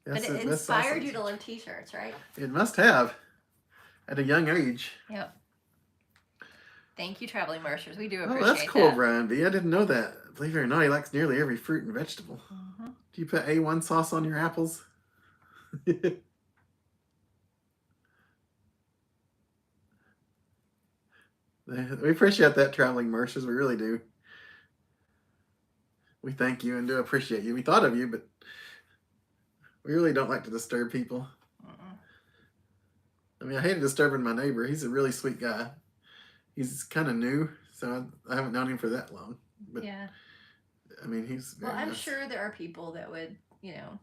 But That's it the best inspired sausage. you to love t-shirts, right? It must have. At a young age. Yep. Thank you, Traveling Mercers. We do Oh, appreciate that's cool, that. Brian B. I didn't know that. Believe it or not, he likes nearly every fruit and vegetable. Mhm. Do you put A1 sauce on your apples? We appreciate that, Traveling Mercers. We really do. We thank you and do appreciate you. We thought of you, but we really don't like to disturb people. Mm-mm. I mean, I hated disturbing my neighbor. He's a really sweet guy. He's kind of new, so I haven't known him for that long. But Yeah. I mean, he's very Well, I'm nice. sure there are people that would, you know,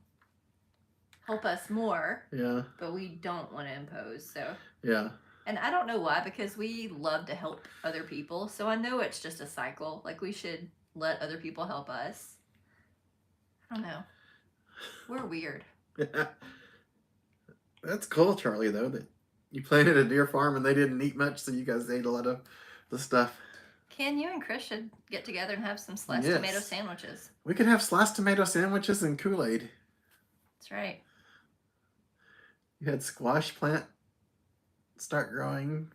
help us more, Yeah, but we don't want to impose. So, yeah. and I don't know why, because we love to help other people. So I know it's just a cycle. Like we should let other people help us. I don't know. We're weird. That's cool, Charlie, though, that You planted a deer farm and they didn't eat much, so you guys ate a lot of the stuff. Ken, you and Chris should get together and have some sliced tomato Yes. sandwiches. We could have sliced tomato sandwiches and Kool-Aid. That's right. You had squash plant start growing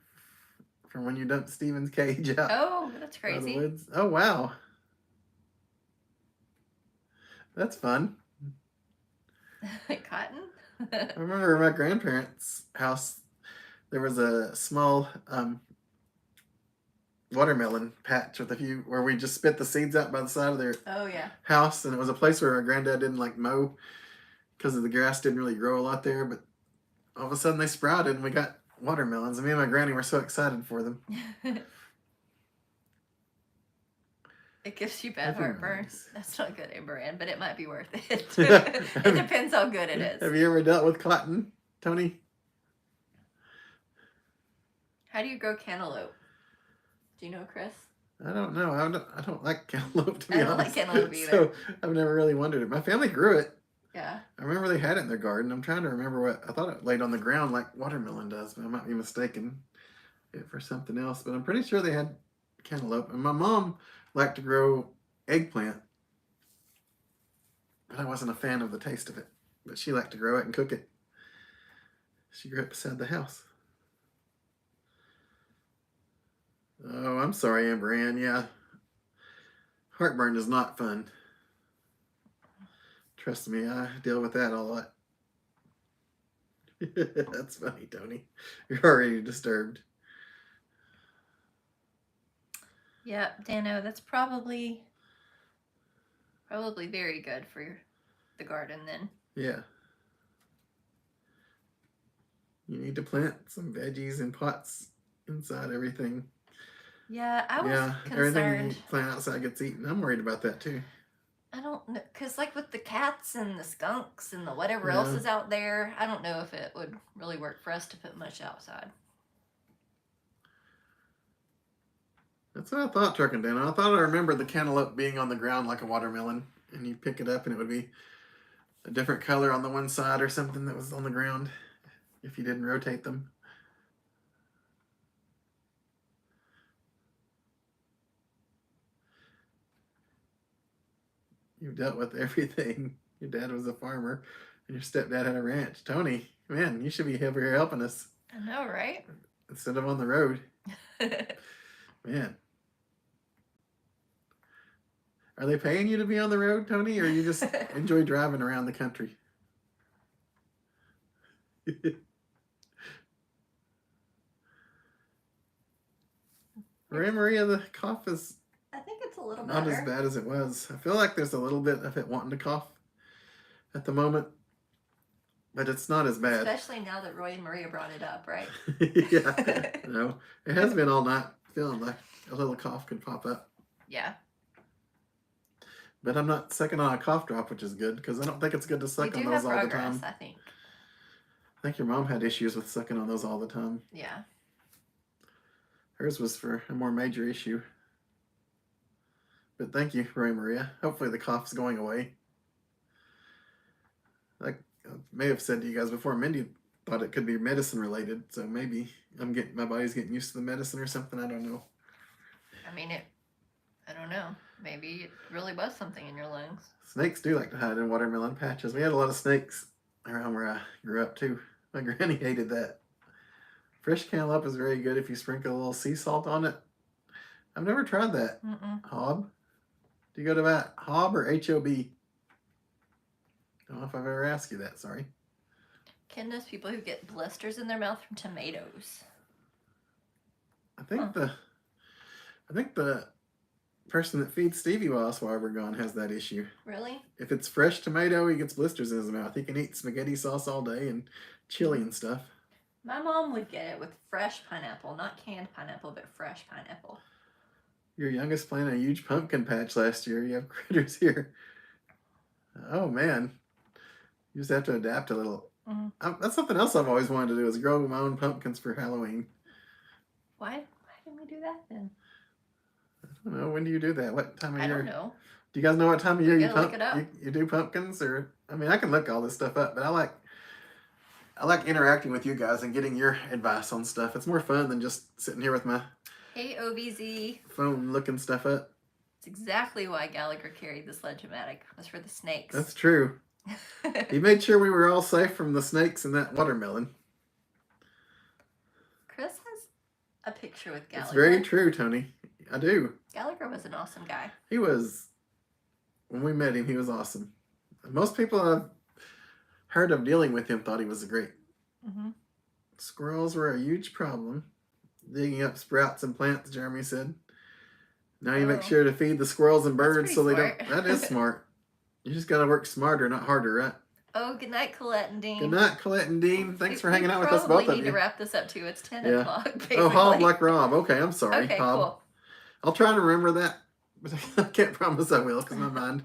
from when you dumped Steven's cage out Oh, that's of the crazy. woods. Oh, wow. That's fun. Cotton? I remember my grandparents' house, there was a small watermelon patch with a few, where we just spit the seeds out by the side of their Oh, yeah. house, and it was a place where our granddad didn't like mow because the grass didn't really grow a lot there, but all of a sudden they sprouted and we got watermelons, and me and my granny were so excited for them. It gives you bad That'd be heartburn. nice. That's not good, Amber Ann, but it might be worth it. It depends how good it is. Have you ever dealt with cotton, Tony? How do you grow cantaloupe? Do you know, Chris? I don't know. I don't like cantaloupe, to be I don't honest. like cantaloupe either. So I've never really wondered it. My family grew it. Yeah. I remember they had it in their garden. I'm trying to remember what I thought it laid on the ground like watermelon does, but I might be mistaken it for something else. But I'm pretty sure they had cantaloupe. And my mom liked to grow eggplant, but I wasn't a fan of the taste of it. But she liked to grow it and cook it. She grew it beside the house. Oh, I'm sorry, Amber Ann. Yeah, heartburn is not fun. Trust me, I deal with that a lot. That's funny, Tony. You're already disturbed. Yeah, Dano, that's probably very good for the garden then. Yeah. You need to plant some veggies in pots inside everything. Yeah, I was everything concerned. you plant outside gets eaten. I'm worried about that too. I don't know, because like with the cats and the skunks and the whatever else Yeah. is out there, I don't know if it would really work for us to put much outside. That's what I thought, Turkendale. I thought I remembered the cantaloupe being on the ground like a watermelon, and you pick it up and it would be a different color on the one side or something that was on the ground if you didn't rotate them. You've dealt with everything. Your dad was a farmer, and your stepdad had a ranch. Tony, man, you should be over here helping us I know, right? instead of on the road. Man. Are they paying you to be on the road, Tony, or you just enjoy driving around the country? Ray Maria, the cough is I think it's a little not better. as bad as it was. I feel like there's a little bit of it wanting to cough at the moment, but it's not as bad. Especially now that Roy and Maria brought it up, right? Yeah, no, it has been all night feeling like a little cough could pop up. Yeah. But I'm not sucking on a cough drop, which is good because I don't think it's good to We suck do on have those all the progress, time. I think. I think your mom had issues with sucking on those all the time. Yeah. Hers was for a more major issue. But thank you, Ray Maria. Hopefully the cough's going away. Like I may have said to you guys before, Mindy thought it could be medicine related, so maybe my body's getting used to the medicine or something. I don't know. I mean, I don't know. Maybe it really was something in your lungs. Snakes do like to hide in watermelon patches. We had a lot of snakes around where I grew up too. My granny hated that. Fresh cantaloupe is very good if you sprinkle a little sea salt on it. I've never tried that. Hob? Do you go to that Hob or HOB? I don't know if I've ever asked you that, sorry. Ken knows people who get blisters in their mouth from tomatoes. I think the person that feeds Stevie while we're gone has that issue. Really? If it's fresh tomato, he gets blisters in his mouth. He can eat spaghetti sauce all day and chili and stuff. My mom would get it with fresh pineapple, not canned pineapple, but fresh pineapple. Your youngest planted a huge pumpkin patch last year. You have critters here. Oh man, you just have to adapt a little. That's something else I've always wanted to do is grow my own pumpkins for Halloween. Why didn't we do that then? I don't know. When do you do that? What time of year? I don't know. Do you guys know what time of year Look it up. you do pumpkins? Or I mean, I can look all this stuff up, but I like I like interacting with you guys and getting your advice on stuff. It's more fun than just sitting here with my Hey, OVZ. phone looking stuff up. It's exactly why Gallagher carried the Sledge-O-Matic. It was for the snakes. That's true. He made sure we were all safe from the snakes in that watermelon. Chris has a picture with Gallagher. It's very true, Tony. I do. Gallagher was an awesome guy. He was, when we met him, he was awesome. Most people I've heard of dealing with him thought he was great. Mm-hmm. Squirrels were a huge problem. Digging up sprouts and plants, Jeremy said. Now you make Oh. sure to feed the squirrels and That's birds so they pretty don't. smart. That is smart. You just got to work smarter, not harder, right? Oh, good night, Colette and Dean. Good night, Colette and Dean. Thanks for hanging out with us, We both probably of need to you. wrap this up too. It's 10 Yeah. o'clock, basically. Oh, Hob like Rob. Okay, I'm sorry, Okay, Hob. cool. I'll try to remember that, but I can't promise I will because my mind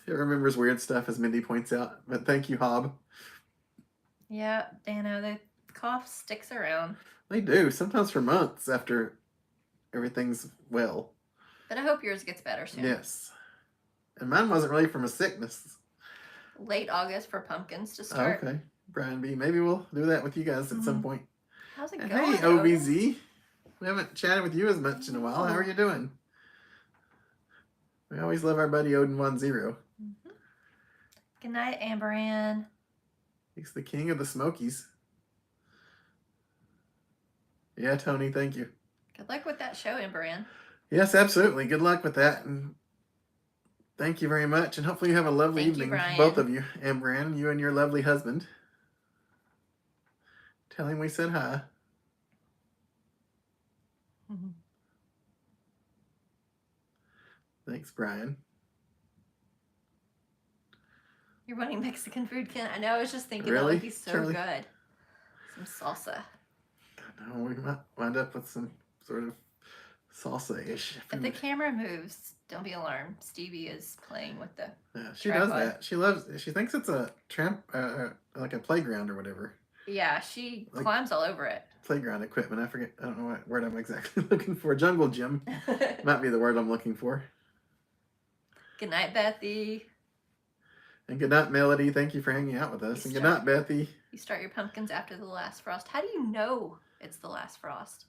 it remembers weird stuff, as Mindy points out. But thank you, Hob. Yeah, Dano, the cough sticks around. They do sometimes for months after everything's well. But I hope yours gets better soon. Yes, and mine wasn't really from a sickness. Late August for pumpkins to Oh, start. okay, Brian B. Maybe we'll do that with you guys at some Mhm. point. How's it And going? hey, OBZ. We haven't chatted with you as much in a while. How are you doing? We always love our buddy Odin 10. Mm-hmm. Good night, Amber Ann. He's the king of the Smokies. Yeah, Tony, thank you. Good luck with that show, Amber Ann. Yes, absolutely. Good luck with that. And thank you very much. And hopefully you have a lovely Thank you, evening, Brian. both of you, Amber Ann, you and your lovely husband. Tell him we said hi. Mm-hmm. Thanks, Brian. You're wanting Mexican food, Ken? I know, I was just thinking that Really, would be so Charlie? good. Some salsa. I know we might wind up with some sort of salsa-ish If the food. camera moves, don't be alarmed. Stevie is playing with the... Yeah, she does tripod. that. She thinks it's a like a playground or whatever. Yeah, she Like- climbs all over it. Playground equipment. I don't know what word I'm exactly looking for. Jungle gym might be the word I'm looking for. Good night, Bethy. And good night, Melody. Thank you for hanging out with us. You And good night, Bethy. You start your pumpkins after the last frost. How do you know it's the last frost?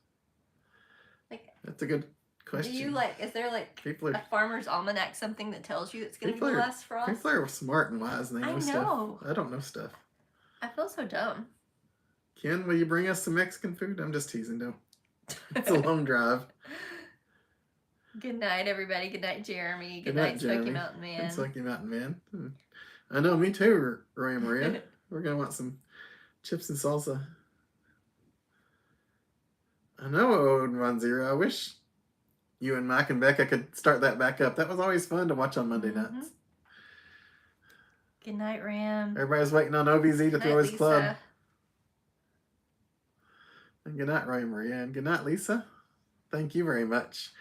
Like, That's a good question. do you like, is there like People a are farmer's almanac, something that tells you it's going to be People the are- last frost? people are smart and wise and they I know know. stuff. I don't know stuff. I feel so dumb. Ken, will you bring us some Mexican food? I'm just teasing. Don't. It's a long drive. Good night, everybody. Good night, Jeremy. Good, Good night, night, Smoky Jeremy. Mountain Man. It's like you Mountain Man. I know, me too, Roy and Maria. We're gonna want some chips and salsa. I know, Odin 10. I wish you and Mike and Becca could start that back up. That was always fun to watch on Monday Mhm. nights. Good night, Ram. Everybody's waiting on OVZ to Good throw night, his club. Lisa. And good night, Roy and Maria. And good night, Lisa. Thank you very much.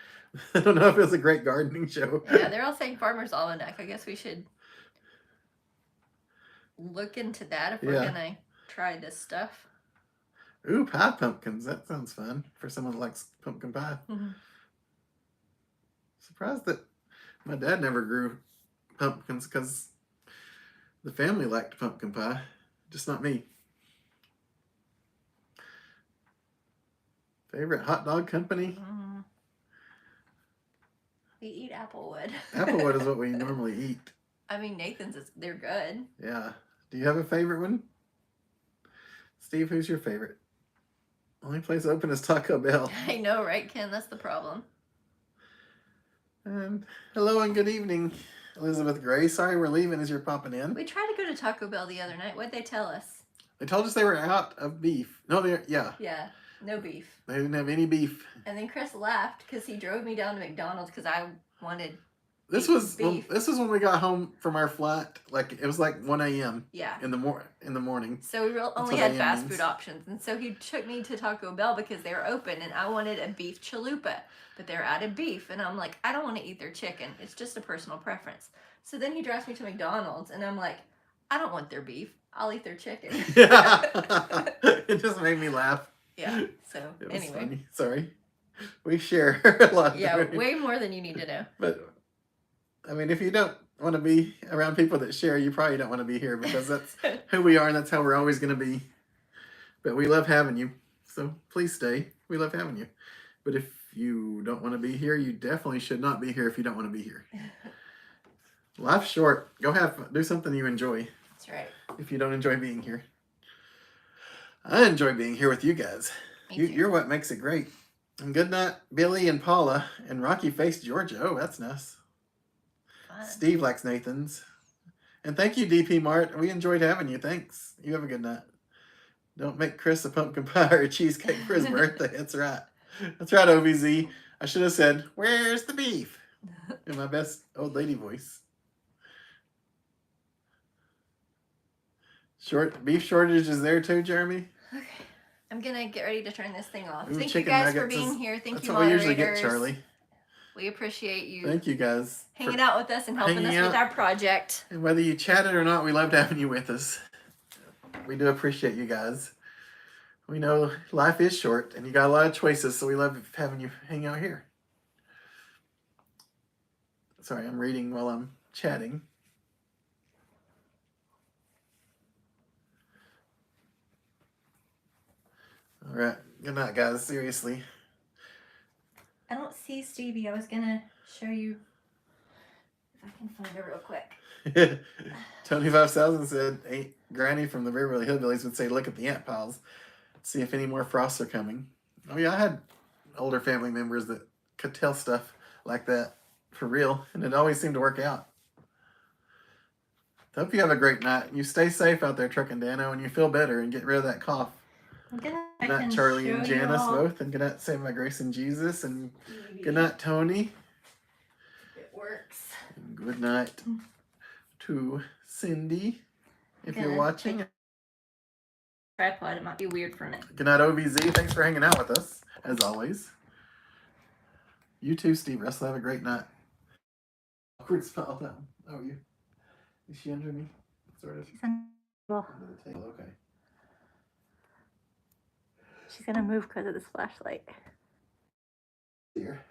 I don't know if it was a great gardening show. Yeah, they're all saying farmer's almanac. I guess we should look into that if we're Yeah. gonna try this stuff. Ooh, pie pumpkins. That sounds fun for someone that likes pumpkin pie. Mhm. Surprised that my dad never grew pumpkins because the family liked pumpkin pie, just not me. Favorite hot dog company? Mhm. We eat Applewood. Applewood is what we normally eat. I mean, Nathan's they're good. Yeah. Do you have a favorite one? Steve, who's your favorite? Only place open is Taco Bell. I know, right, Ken? That's the problem. And hello and good evening, Elizabeth Gray. Sorry we're leaving as you're popping in. We tried to go to Taco Bell the other night. What'd they tell us? They told us they were out of beef. No, yeah, Yeah, no beef. they didn't have any beef. And then Chris laughed because he drove me down to McDonald's because I wanted, This Beef. was this was when we got home from our flight. Like it was like 1 a.m. yeah. in the morning. So we only what had AM fast means. food options. And so he took me to Taco Bell because they were open and I wanted a beef chalupa. But they're out of beef. And I'm like, I don't want to eat their chicken. It's just a personal preference. So then he drives me to McDonald's and I'm like, I don't want their beef. I'll eat their chicken. Yeah, it just made me laugh. Yeah. So It was anyway. funny. Sorry, we share a lot. Yeah, don't we? way more than you need to know. But I mean, if you don't want to be around people that share, you probably don't want to be here because that's who we are and that's how we're always going to be. But we love having you. So please stay. We love having you. But if you don't want to be here, you definitely should not be here if you don't want to be here. Life's short. Go have fun. Do something you enjoy. That's right. If you don't enjoy being here. I enjoy being here with you guys. You're what makes it great. And good night, Billy and Paula and Rocky Face Georgia. Oh, that's nice. Fun. Steve likes Nathan's. And thank you, DP Mart. We enjoyed having you. Thanks. You have a good night. Don't make Chris a pumpkin pie or a cheesecake for his birthday. That's right. That's right, OVZ. I should have said, "Where's the beef?" in my best old lady voice. Beef shortage is there too, Jeremy? Okay. I'm going to get ready to turn this thing off. Ooh, Thank you chicken guys for nuggets being is- here. Thank That's you, what we moderators. usually get, Charlie. We appreciate you Thank you guys. hanging out with us and helping us hanging with out. our project. And whether you chatted or not, we loved having you with us. We do appreciate you guys. We know life is short and you got a lot of choices, so we love having you hang out here. Sorry, I'm reading while I'm chatting. All right. Good night, guys. Seriously. I don't see Stevie. I was going to show you if I can find her real quick. Tony 5000 said, "Ain't Granny from the Beverly Hillbillies would say, look at the ant piles. See if any more frosts are coming." Oh, yeah, I had older family members that could tell stuff like that for real, and it always seemed to work out. Hope you have a great night. You stay safe out there trucking, Dano, and you feel better and get rid of that cough. Good night, Charlie and Janice both, and good night, Saved by Grace and Jesus, and good night, Tony. It works. And good night to Cindy, if you're Good. watching. Tripod. It might be weird for a minute. Good night, OVZ. Thanks for hanging out with us, as always. You too, Steve Russell. Have a great night. Awkward spell down. Oh, you. Is she under me? Sort of. She's on well, Under the table. Okay. she's gonna move because of this flashlight. Here.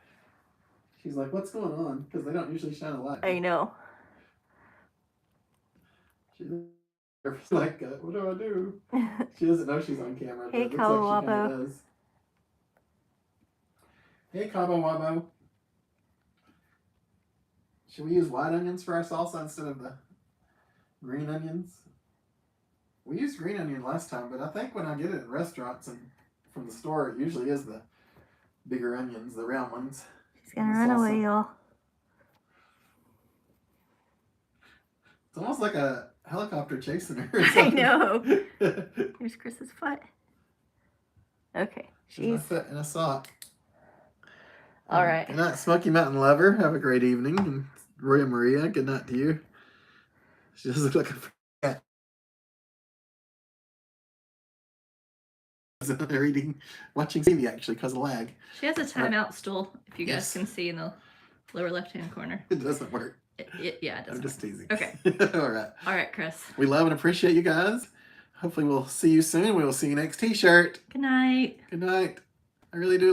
She's like, "What's going on?" Because they don't usually shine a light. I know. She's like, "What do I do?" She doesn't know she's on camera. But Hey, it looks Cabo like she kinda Wabo. does. Hey, Cabo Wabo. Should we use white onions for our salsa instead of the green onions? We used green onion last time, but I think when I get it at restaurants and from the store, it usually is the bigger onions, the round ones. She's gonna run away, y'all. It's almost like a helicopter chasing her. I know. Here's Chris's foot. Okay. She's my She's foot in a sock. all right. Good night, Smoky Mountain Lover. Have a great evening. And Roya Maria, good night to you. She does look like a cat. They're watching TV actually because of lag. She has a timeout stool, if you guys Yes. can see in the lower left-hand corner. It doesn't work. Yeah, it doesn't. I'm just teasing. Okay. All right. All right, Chris. We love and appreciate you guys. Hopefully we'll see you soon. We will see you next t-shirt. Good night. Good night. I really do